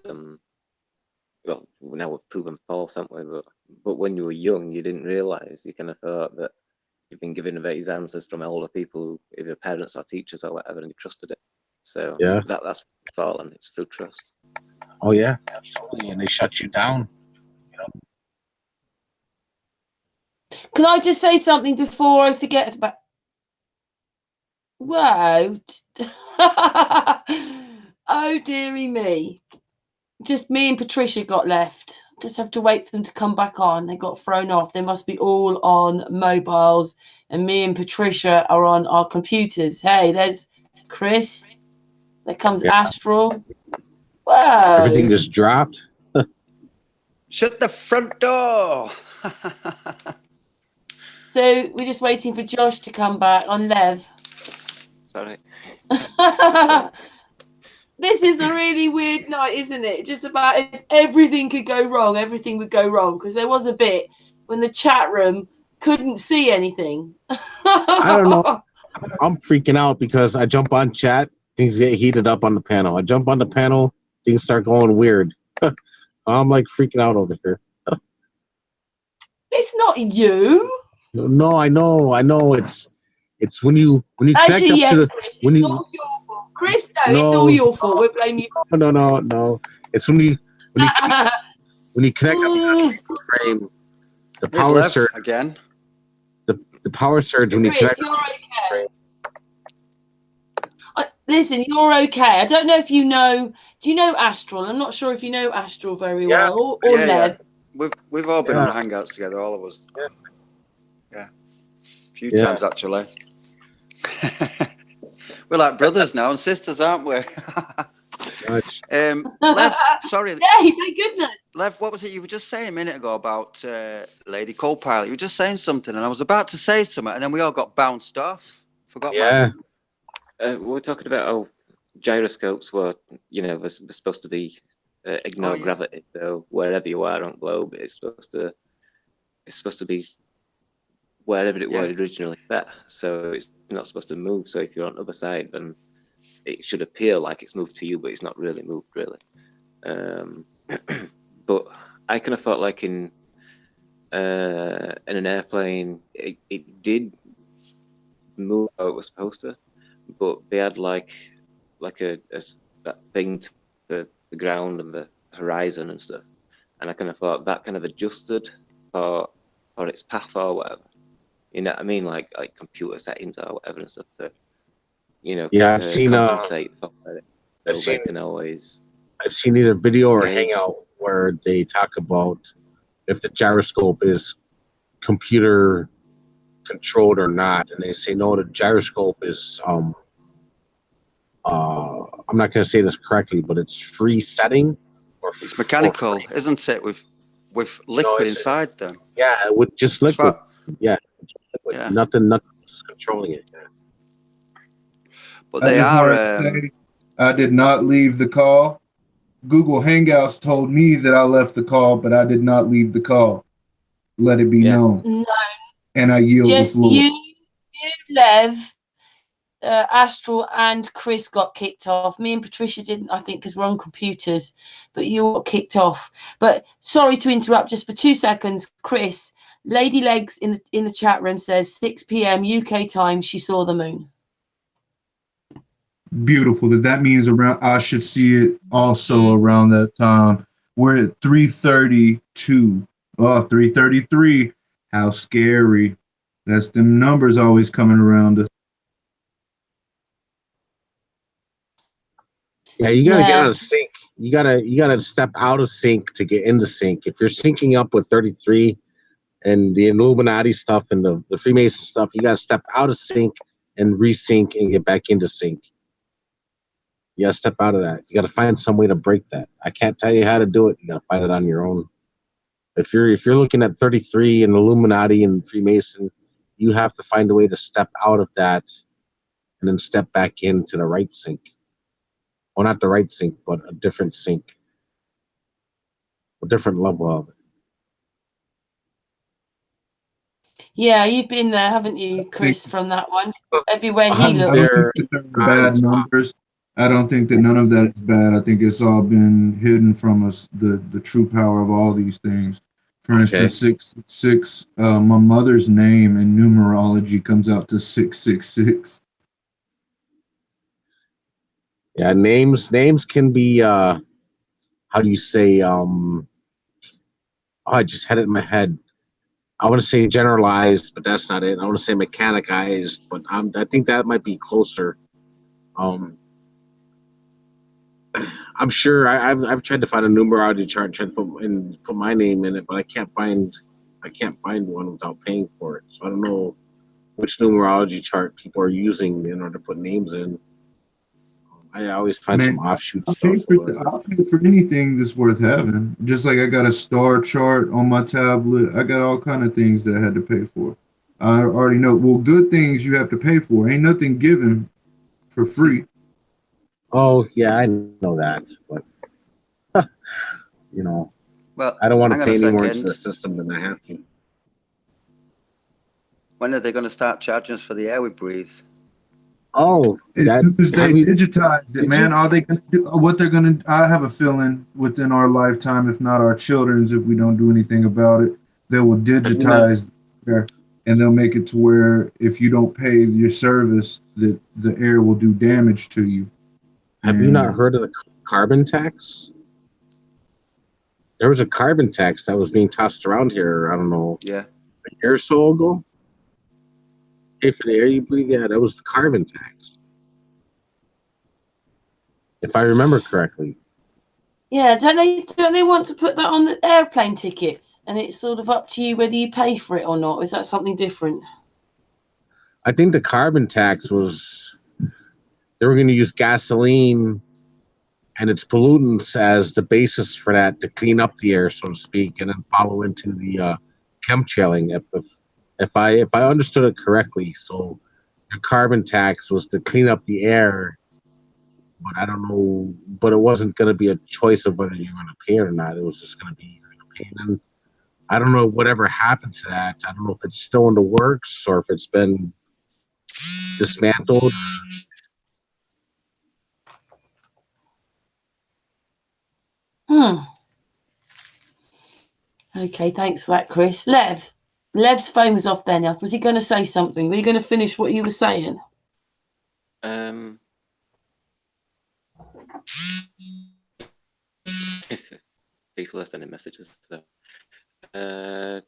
Well, now we've proven false, haven't we? But when you were young, you didn't realise. You kind of thought that you've been given these answers from older people, either parents or teachers or whatever, and you trusted it. So yeah, that's fallen. It's through trust. Oh yeah, absolutely, and they shut you down. You know? Can I just say something before I forget about? Whoa. Oh, dearie me. Just me and Patricia got left. Just have to wait for them to come back on. They got thrown off. They must be all on mobiles, and me and Patricia are on our computers. Hey, there's Chris. There comes Astral. Whoa. Everything just dropped. Shut the front door. So we're just waiting for Josh to come back on Lev. Sorry. This is a really weird night, isn't it? Just about if everything could go wrong, everything would go wrong. Because there was a bit when the chat room couldn't see anything. I don't know. I'm freaking out because I jump on chat, things get heated up on the panel. I jump on the panel, things start going weird. I'm like freaking out over here. It's not you. No, I know. It's when you connect Actually, up yes, to the Chris, when it's you all your fault. Chris, no, it's all your fault. We'll blame you. no. It's when you connect up to the frame, the Here's power Lev surge again. the power surge when you Chris, connect. you're okay. Listen, you're okay. I don't know if you know. Do you know Astral? I'm not sure if you know Astral very well, or Lev. We've all been on Hangouts together, all of us. Yeah. A few times actually. We're like brothers now and sisters, aren't we? Lev, sorry. Hey, thank goodness. Lev, what was it you were just saying a minute ago about Lady Copilot? You were just saying something, and I was about to say something, and then we all got bounced off. Forgot. Yeah. We're talking about how gyroscopes were, they're supposed to be ignore gravity. So wherever you are on the globe, it's supposed to be wherever it was originally set. So it's not supposed to move. So if you're on the other side, then it should appear like it's moved to you, but it's not really moved, really. But I kind of felt like in an airplane, it did move how it was supposed to, but they had like that thing to the ground and the horizon and stuff, and I kind of thought that kind of adjusted for its path or whatever. You know what I mean? Like computer settings or whatever and stuff to, I've seen compensate for it. So they can always. I've seen either video or hangout where they talk about if the gyroscope is computer controlled or not, and they say no, the gyroscope is I'm not going to say this correctly, but it's free setting or it's mechanical, isn't it? With liquid inside them. Yeah, with just liquid. Nothing controlling it. But they are. I did not leave the call. Google Hangouts told me that I left the call, but I did not leave the call. Let it be known. No. And I yield the floor. You, Lev, Astral, and Chris got kicked off. Me and Patricia didn't, I think, because we're on computers. But you got kicked off. But sorry to interrupt, just for 2 seconds, Chris. Lady Legs in the chat room says 6 p.m. UK time. She saw the moon. Beautiful. That means around I should see it also around that time. We're at 3:32. Oh, 3:33. How scary. That's them numbers always coming around us. Yeah, you gotta get Yeah. out of sync. You gotta step out of sync to get into sync. If you're syncing up with 33 and the Illuminati stuff and the Freemason stuff, you gotta step out of sync and resync and get back into sync. You gotta step out of that. You gotta find some way to break that. I can't tell you how to do it. You gotta find it on your own. If you're looking at 33 and Illuminati and Freemason, you have to find a way to step out of that and then step back into the right sync. Well, not the right sync, but a different sync, a different level of it. Yeah, you've been there, haven't you, Chris, from that one? Everywhere he I'm looks. there. Bad numbers. I don't think that none of that is bad. I think it's all been hidden from us, the true power of all these things. For instance, 666, my mother's name in numerology comes out to 666. Yeah, names can be how do you say I just had it in my head. I want to say generalized, but that's not it. I want to say mechanicized, but I think that might be closer. I'm sure I've tried to find a numerology chart, tried to put my name in it, but I can't find one without paying for it. So I don't know which numerology chart people are using in order to put names in. I always find some offshoot I'll stuff. pay for anything that's worth having. Just like I got a star chart on my tablet. I got all kind of things that I had to pay for. I already know. Well, good things you have to pay for. Ain't nothing given for free. Oh yeah, I know that, but you know, Well, I don't want to hang on pay a any more into second. the system than I have to. When are they going to start charging us for the air we breathe? Oh, As soon as they have you- digitize it, did man, you- are they going to do what they're going to? I have a feeling within our lifetime, if not our children's, if we don't do anything about it, they will digitize the air, and they'll make it to where if you don't pay your service, that the air will do damage to you. Have you not heard of the carbon tax? There was a carbon tax that was being tossed around here, I don't know, Yeah. a year or so ago. Pay for the air you breathe, yeah, that was the carbon tax. If I remember correctly. Yeah, don't they want to put that on the airplane tickets? And it's sort of up to you whether you pay for it or not. Is that something different? I think the carbon tax was, they were going to use gasoline and its pollutants as the basis for that to clean up the air, so to speak, and then follow into the chemtrailing. If I understood it correctly, so the carbon tax was to clean up the air, but I don't know, but it wasn't going to be a choice of whether you're going to pay it or not. It was just going to be you're going to pay. And I don't know whatever happened to that. I don't know if it's still in the works or if it's been dismantled. Okay, thanks for that, Chris. Lev's phone was off there now. Was he going to say something? Were you going to finish what you were saying? People are sending messages. So. I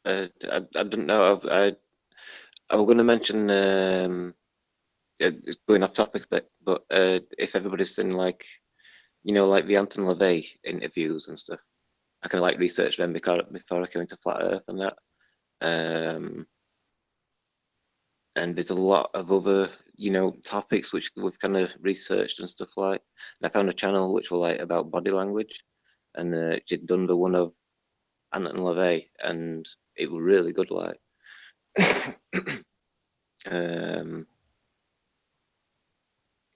don't know. I was going to mention going off topic a bit, but if everybody's seen like the Anton LaVey interviews and stuff, I kind of like research them before I came into Flat Earth and that. And there's a lot of other topics which we've kind of researched and stuff like. And I found a channel which was like about body language, and she'd done the one of Anton LaVey, and it was really good. Like, I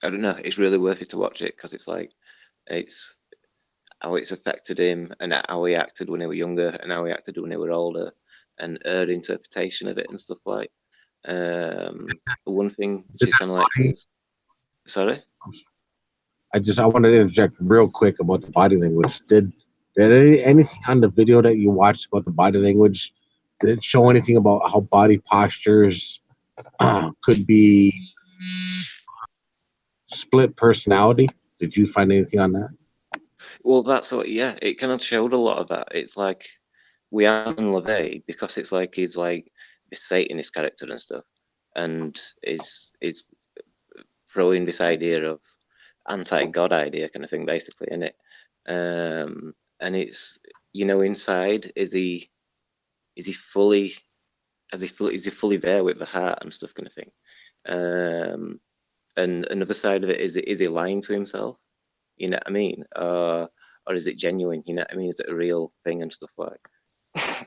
don't know, it's really worth it to watch it because it's like it's how it's affected him and how he acted when he was younger and how he acted when he was older, and her interpretation of it and stuff like. One thing she's kind of like, sorry. I wanted to interject real quick about the body language. Did Did anything on the video that you watched about the body language? Did it show anything about how body postures could be split personality? Did you find anything on that? Well, that's what, yeah, it kind of showed a lot of that. It's like we Alan LaVey, because it's like he's like this Satanist character and stuff, and is throwing this idea of anti-God idea kind of thing, basically, in it. And it's, you know, inside, is he fully there with the heart and stuff, kind of thing. And another side of it is he lying to himself? You know what I mean? Or is it genuine? You know what I mean? Is it a real thing and stuff like? I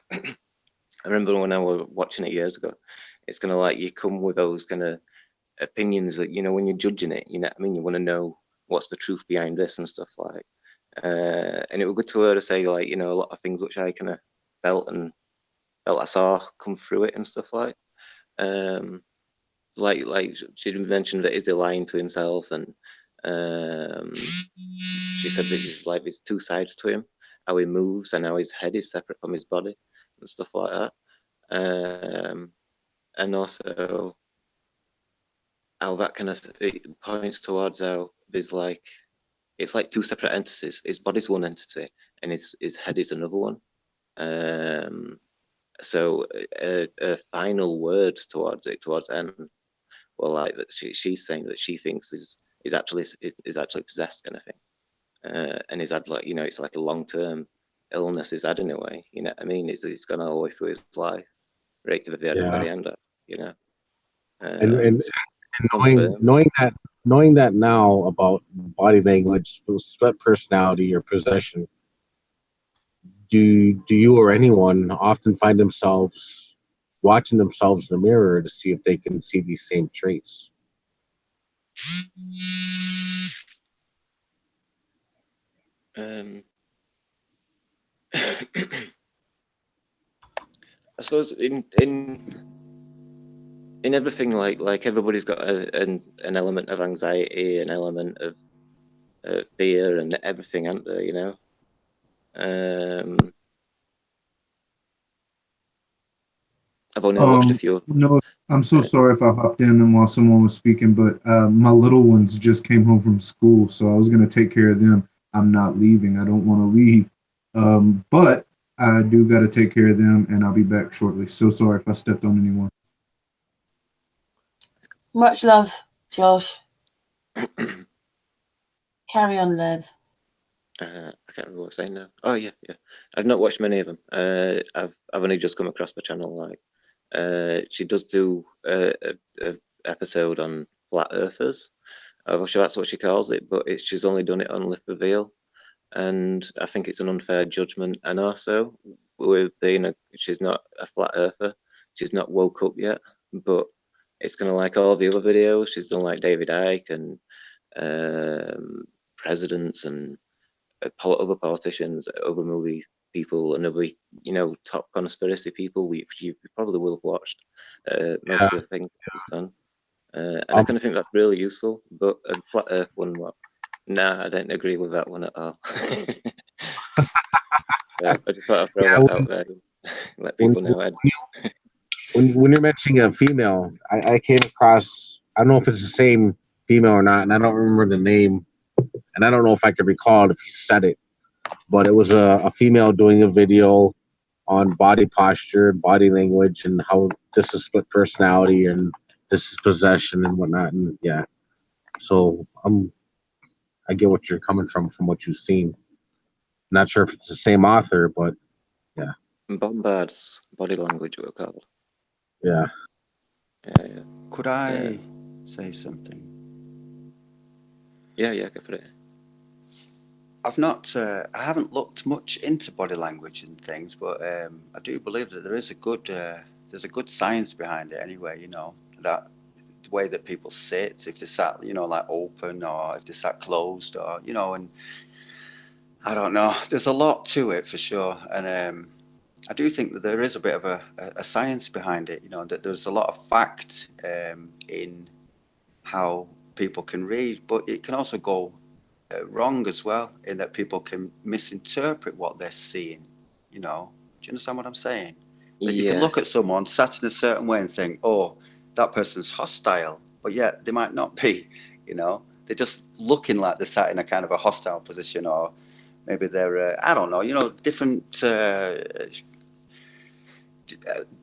remember when I was watching it years ago. It's kind of like you come with those kind of opinions that, you know, when you're judging it, you know what I mean? You want to know what's the truth behind this and stuff like. And it was good to her to say, like, you know, a lot of things which I kind of felt I saw come through it and stuff like. Like she mentioned that is he lying to himself, and she said that there's like there's two sides to him, how he moves and how his head is separate from his body and stuff like that. And also how that kind of it points towards how there's like it's like two separate entities. His body's one entity and his head is another one. So final words towards end, well, like that she's saying that she thinks is actually possessed, kind of thing, and he's had, like, you know, it's like a long-term illness he's had in a way, you know what I mean? It's gone all the way through his life, right to the very end, you know. And knowing that now about body language, split personality or possession, do you or anyone often find themselves watching themselves in the mirror to see if they can see these same traits? I suppose in everything, like everybody's got an element of anxiety, an element of fear, and everything, aren't there? You know. I've only watched a few. No, I'm so sorry if I hopped in and while someone was speaking, but my little ones just came home from school, so I was gonna take care of them. I'm not leaving. I don't want to leave, but I do got to take care of them, and I'll be back shortly. So sorry if I stepped on anyone. Much love, Josh. Carry on, Lev. I can't remember what I was saying now. Oh yeah. I've not watched many of them. I've only just come across the channel. Like, she does do a episode on flat earthers. I'm not sure that's what she calls it, but she's only done it on Lift Reveal, and I think it's an unfair judgment. And also, with being she's not a flat earther, she's not woke up yet. But it's kind of like all the other videos she's done, like David Icke and presidents and other politicians, other movie people, and other, you know, top conspiracy people, which you probably will have watched most of the things he's done. And I kind of think that's really useful. But a flat Earth one, nah, I don't agree with that one at all. So I just thought I'd throw that out there, let people know. When you're mentioning a female, I came across, I don't know if it's the same female or not, and I don't remember the name, and I don't know if I could recall it if you said it, but it was a female doing a video on body posture, body language, and how this is split personality and this is possession and whatnot. And yeah, so I get what you're coming from what you've seen. Not sure if it's the same author, but yeah. Bombard's body language, we're called. Yeah. Yeah. Could I say something? Yeah, go for it. I've not, I haven't looked much into body language and things, but I do believe that there is there's a good science behind it anyway, you know, that the way that people sit, if they sat, you know, like open, or if they sat closed, or, you know, and I don't know, there's a lot to it for sure. And I do think that there is a bit of a science behind it, you know, that there's a lot of fact in how people can read, but it can also go wrong as well, in that people can misinterpret what they're seeing. You know, do you understand what I'm saying? That you can Yeah. look at someone sat in a certain way and think, oh, that person's hostile, but yet they might not be. You know, they're just looking like they're sat in a kind of a hostile position, or maybe they're I don't know. You know, different the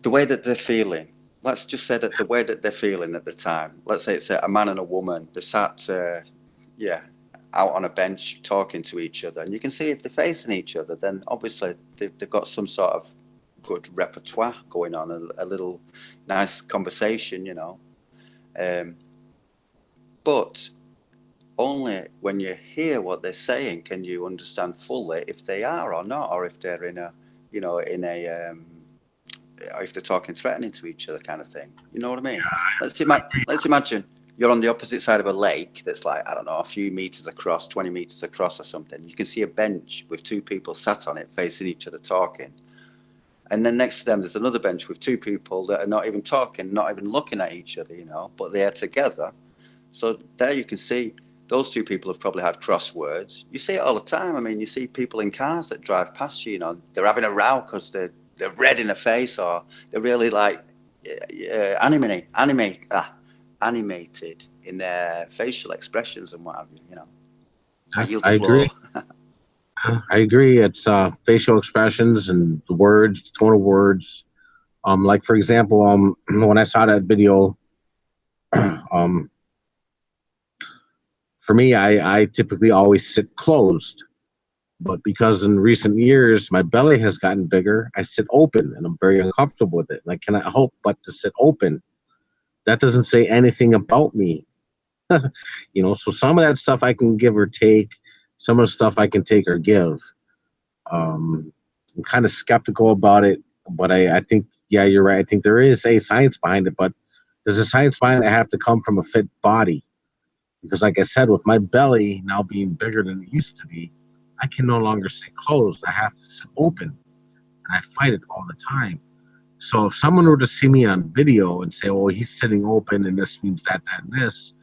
way that they're feeling. Let's just say that the way that they're feeling at the time. Let's say it's a man and a woman. They're sat, out on a bench talking to each other, and you can see if they're facing each other, then obviously they've got some sort of good repertoire going on, a little nice conversation, you know. But only when you hear what they're saying can you understand fully if they are or not, or if they're in a, you know, or if they're talking threatening to each other, kind of thing. You know what I mean? Let's imagine you're on the opposite side of a lake that's like, I don't know, a few meters across, 20 meters across or something. You can see a bench with two people sat on it facing each other talking. And then next to them, there's another bench with two people that are not even talking, not even looking at each other, you know, but they are together. So there you can see those two people have probably had crosswords. You see it all the time. I mean, you see people in cars that drive past you, you know, they're having a row because they're red in the face, or they're really like animated in their facial expressions and what have you, you know. I yield the floor. Agree. I agree. It's facial expressions and the words, tone of words. Like for example, when I saw that video, for me, I typically always sit closed, but because in recent years my belly has gotten bigger, I sit open, and I'm very uncomfortable with it. And I cannot help but to sit open. That doesn't say anything about me, you know. So some of that stuff I can give or take. Some of the stuff I can take or give. I'm kind of skeptical about it, but I think, yeah, you're right. I think there is a science behind it, but there's a science behind it. I have to come from a fit body, because like I said, with my belly now being bigger than it used to be, I can no longer sit closed. I have to sit open, and I fight it all the time. So if someone were to see me on video and say, "Oh, he's sitting open, and this means that, that, and this,"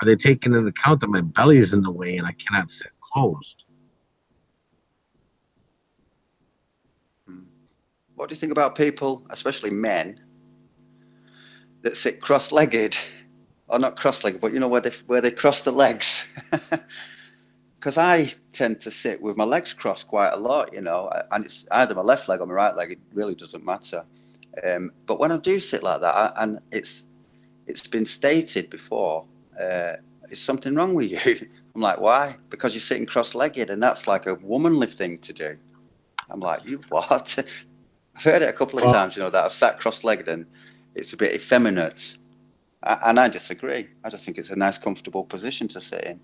are they taking into account that my belly is in the way and I cannot sit closed? What do you think about people, especially men, that sit cross-legged, or not cross-legged, but you know, where they cross the legs? Because I tend to sit with my legs crossed quite a lot, you know, and it's either my left leg or my right leg. It really doesn't matter. But when I do sit like that, and it's been stated before, is something wrong with you? I'm like, why? Because you're sitting cross-legged, and that's like a womanly thing to do. I'm like, you what? I've heard it a couple of times, you know, that I've sat cross-legged and it's a bit effeminate. And I disagree. I just think it's a nice, comfortable position to sit in.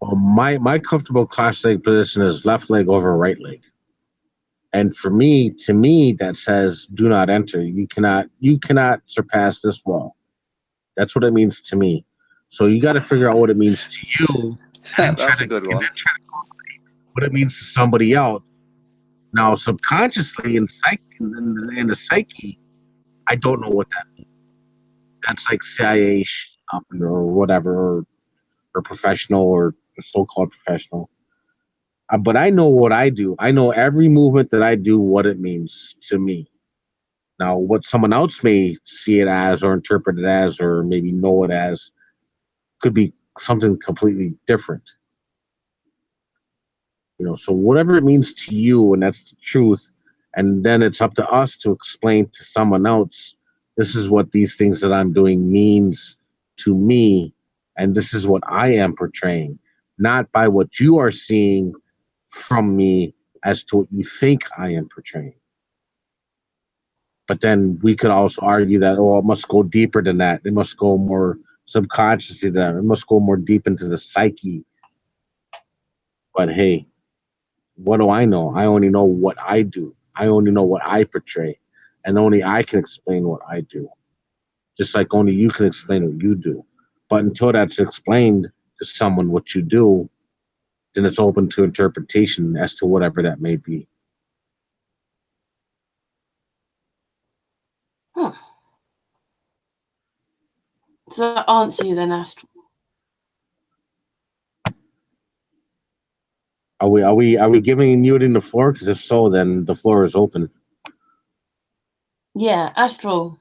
Well, my comfortable cross-leg position is left leg over right leg. And for me, to me, that says do not enter. You cannot surpass this wall. That's what it means to me. So you got to figure out what it means to you. That's a good one. And then try to correlate what it means to somebody else. Now, subconsciously in the psyche, I don't know what that means. That's like CIA stuff or whatever, or professional or so-called professional. But I know what I do. I know every movement that I do, what it means to me. Now, what someone else may see it as or interpret it as or maybe know it as could be something completely different. You know, so whatever it means to you, and that's the truth, and then it's up to us to explain to someone else, this is what these things that I'm doing means to me, and this is what I am portraying, not by what you are seeing from me as to what you think I am portraying. But then we could also argue that, oh, it must go deeper than that. It must go more subconsciously than that. It must go more deep into the psyche. But hey, what do I know? I only know what I do. I only know what I portray. And only I can explain what I do. Just like only you can explain what you do. But until that's explained to someone what you do, then it's open to interpretation as to whatever that may be. Huh. Does that answer you then, Astral? Are we giving muting the floor? Because if so, then the floor is open. Yeah, Astral.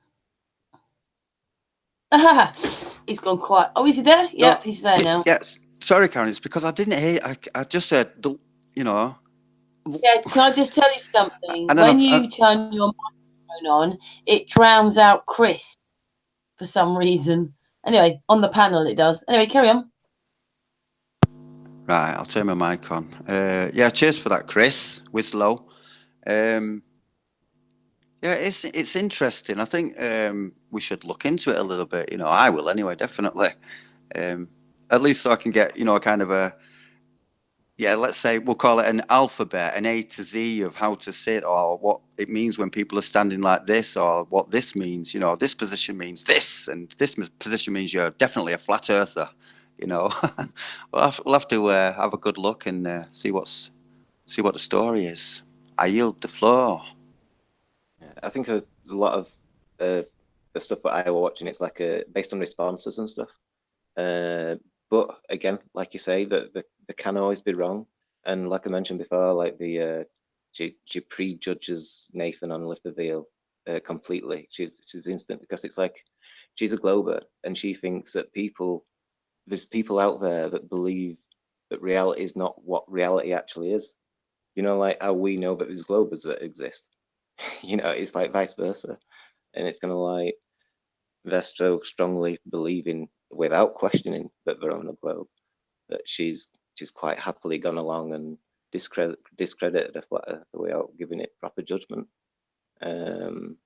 He's gone quiet. Oh, is he there? Yep, he's there now. Yes. Sorry, Karen. It's because I didn't hear. I just said, you know. Yeah, can I just tell you something? And then When you turn your microphone on, it drowns out Chris for some reason. Anyway, on the panel it does. Anyway, carry on. Right, I'll turn my mic on. Yeah, cheers for that, Chris Wislow. Yeah, it's interesting. I think we should look into it a little bit. You know, I will anyway, definitely. At least so I can get, you know, a kind of a, yeah, let's say we'll call it an alphabet, an A to Z of how to sit, or what it means when people are standing like this, or what this means. You know, this position means this, and this position means you're definitely a flat earther. You know, we'll have to have a good look and see what the story is. I yield the floor. I think a lot of the stuff that I were watching, it's like based on responses and stuff. But again, like you say, that they can always be wrong. And like I mentioned before, like she prejudges Nathan on Lift the Veil completely. She's instant, because it's like she's a Glober and she thinks that there's people out there that believe that reality is not what reality actually is. You know, like how we know that there's Globers that exist. You know, it's like vice versa. And it's kind of like they're so strongly believing without questioning that they're on a globe, that she's quite happily gone along and discredited a flat earth without giving it proper judgment, and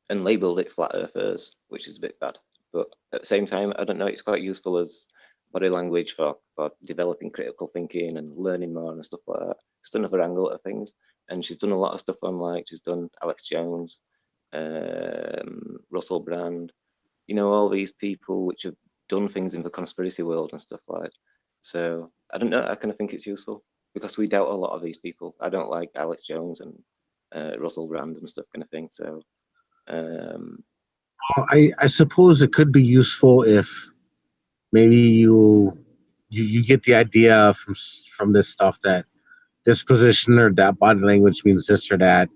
labelled it flat earthers, which is a bit bad. But at the same time, I don't know, it's quite useful as body language for developing critical thinking and learning more and stuff like that. It's another angle of things. And she's done a lot of stuff on, like, she's done Alex Jones, Russell Brand, you know, all these people which have done things in the conspiracy world and stuff like that. So I don't know, I kind of think it's useful because we doubt a lot of these people. I don't like Alex Jones and Russell Brand and stuff kind of thing. So I suppose it could be useful if maybe you get the idea from this stuff that this position or that body language means this or that,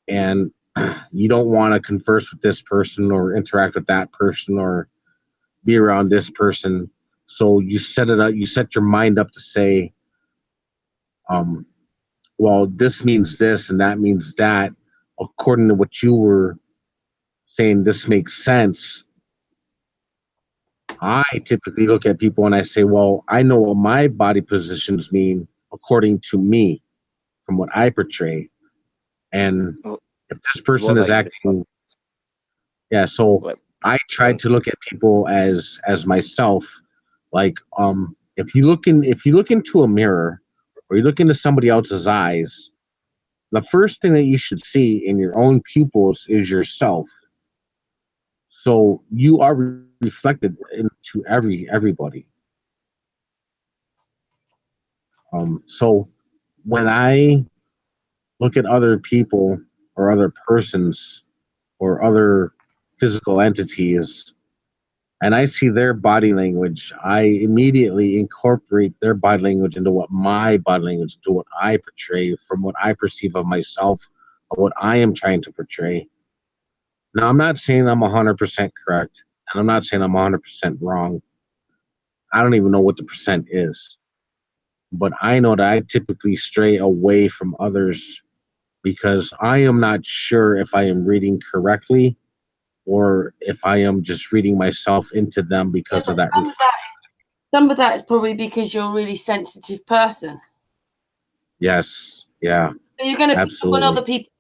and you don't want to converse with this person or interact with that person or be around this person. So you set it up, you set your mind up to say, well, this means this and that means that, according to what you were saying, this makes sense. I typically look at people and I say, well, I know what my body positions mean according to me, from what I portray. And if this person is acting, yeah, so I try to look at people as myself. Like, if you look into a mirror or you look into somebody else's eyes, the first thing that you should see in your own pupils is yourself. So you are reflected into everybody. So when I look at other people or other persons or other physical entities, and I see their body language, I immediately incorporate their body language into what my body language, into what I portray, from what I perceive of myself, of what I am trying to portray. Now, I'm not saying I'm 100% correct, and I'm not saying I'm 100% wrong. I don't even know what the percent is. But I know that I typically stray away from others because I am not sure if I am reading correctly or if I am just reading myself into them because of that. Some of that is probably because you're a really sensitive person. Yes. Yeah. So you're going to pick up on other people.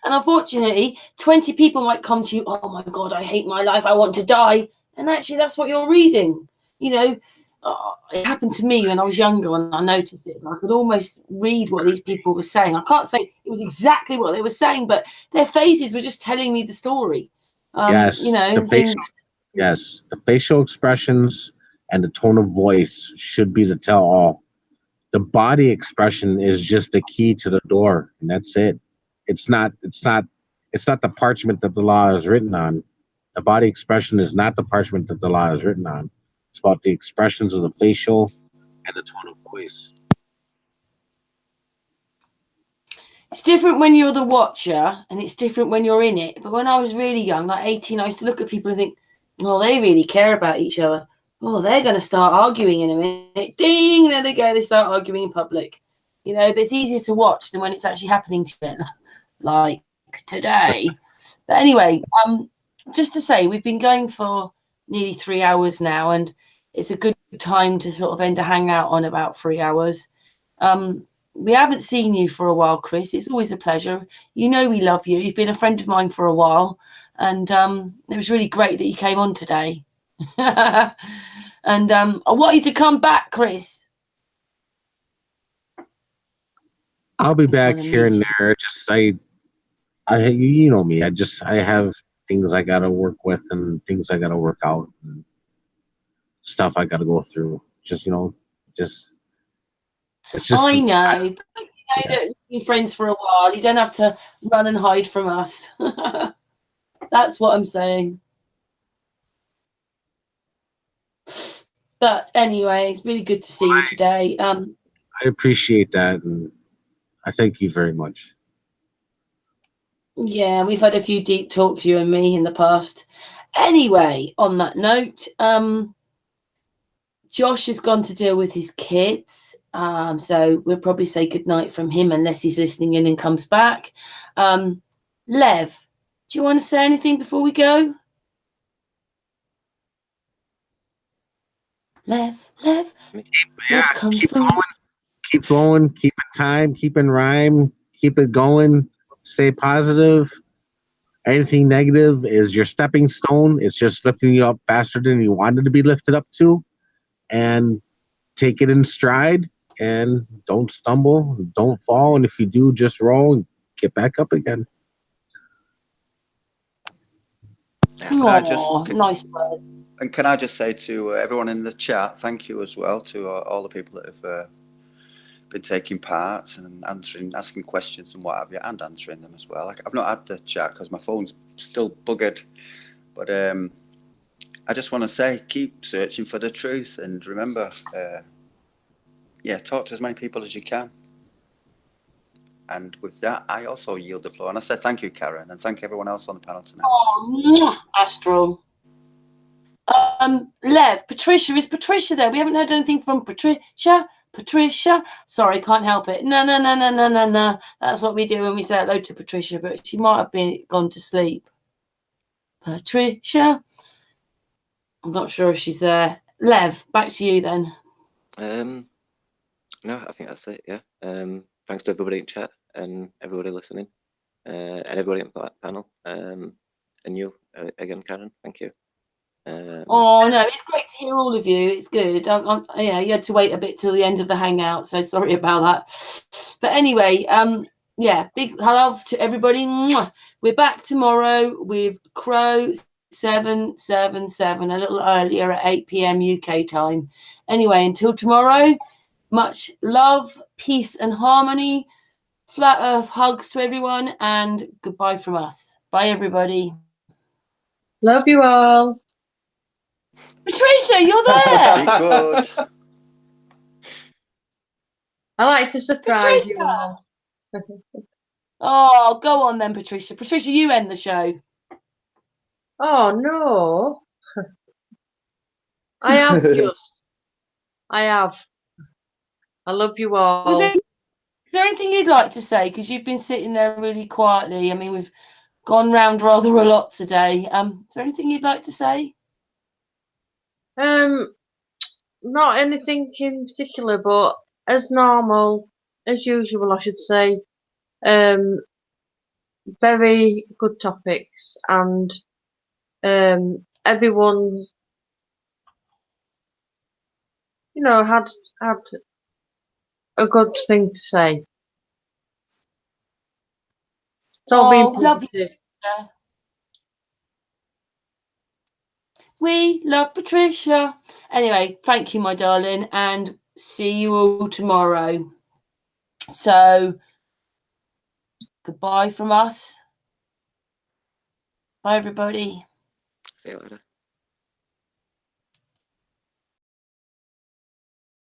And unfortunately, 20 people might come to you, oh my God, I hate my life, I want to die. And actually, that's what you're reading. You know, it happened to me when I was younger and I noticed it. I could almost read what these people were saying. I can't say it was exactly what they were saying, but their faces were just telling me the story. Yes. You know, the facial expressions and the tone of voice should be the tell all. The body expression is just the key to the door, and that's it. It's not the parchment that the law is written on. The body expression is not the parchment that the law is written on. It's about the expressions of the facial and the tone of voice. It's different when you're the watcher and it's different when you're in it. But when I was really young, like 18, I used to look at people and think, oh, they really care about each other. Oh, they're going to start arguing in a minute. Ding, there they go. They start arguing in public. You know, but it's easier to watch than when it's actually happening to them, like today. But anyway, just to say, we've been going for nearly 3 hours now, and it's a good time to sort of end a hangout on about 3 hours. We haven't seen you for a while, Chris. It's always a pleasure. You know we love you. You've been a friend of mine for a while, and it was really great that you came on today. And I want you to come back, Chris. I'll be He's back gonna here and mute there. Just you know me. I have things I gotta work with and things I gotta work out and stuff I gotta go through. It's just. I know. But you know that we've been friends for a while. You don't have to run and hide from us. That's what I'm saying. But anyway, it's really good to see you today. I appreciate that, and I thank you very much. Yeah, we've had a few deep talks, you and me, in the past. Anyway, on that note, Josh has gone to deal with his kids. So we'll probably say goodnight from him unless he's listening in and comes back. Lev, do you want to say anything before we go? Lev, come keep through. going, keep flowing, keep in time, keep in rhyme, keep it going, stay positive. Anything negative is your stepping stone. It's just lifting you up faster than you wanted to be lifted up to. And take it in stride and don't stumble, don't fall. And if you do, just roll and get back up again. Nice word. And can I just say to everyone in the chat, thank you as well to all the people that have been taking part and asking questions and what have you, and answering them as well. I've not had the chat because my phone's still buggered, but I just want to say, keep searching for the truth, and remember, talk to as many people as you can. And with that, I also yield the floor. And I say thank you, Karen, and thank everyone else on the panel tonight. Oh, Astral. Lev, Patricia, is Patricia there? We haven't heard anything from Patricia. Sorry, can't help it. No. That's what we do when we say hello to Patricia, but she might have gone to sleep. Patricia. I'm not sure if she's there. Lev, back to you then. No, I think that's it. Yeah. Thanks to everybody in chat and everybody listening, and everybody on the panel. And you again, Karen. Thank you. Oh no, it's great to hear all of you. It's good. Yeah, you had to wait a bit till the end of the hangout, so sorry about that. But anyway, big love to everybody. Mwah. We're back tomorrow with Crow 777, a little earlier at 8 p.m. UK time. Anyway, until tomorrow, much love, peace, and harmony. Flat Earth hugs to everyone, and goodbye from us. Bye, everybody. Love you all. Patricia, you're there. Be good. I like to surprise Patricia. you all. Oh, go on then, Patricia. Patricia, you end the show. Oh no. I have just. I have. I love you all. Is there anything you'd like to say? Because you've been sitting there really quietly. I mean, we've gone round rather a lot today. Is there anything you'd like to say? Not anything in particular, but as normal, as usual, I should say. Very good topics, and everyone's, had a good thing to say. It's all being positive. We love Patricia. Anyway, thank you, my darling, and see you all tomorrow. So, goodbye from us. Bye, everybody. See you later.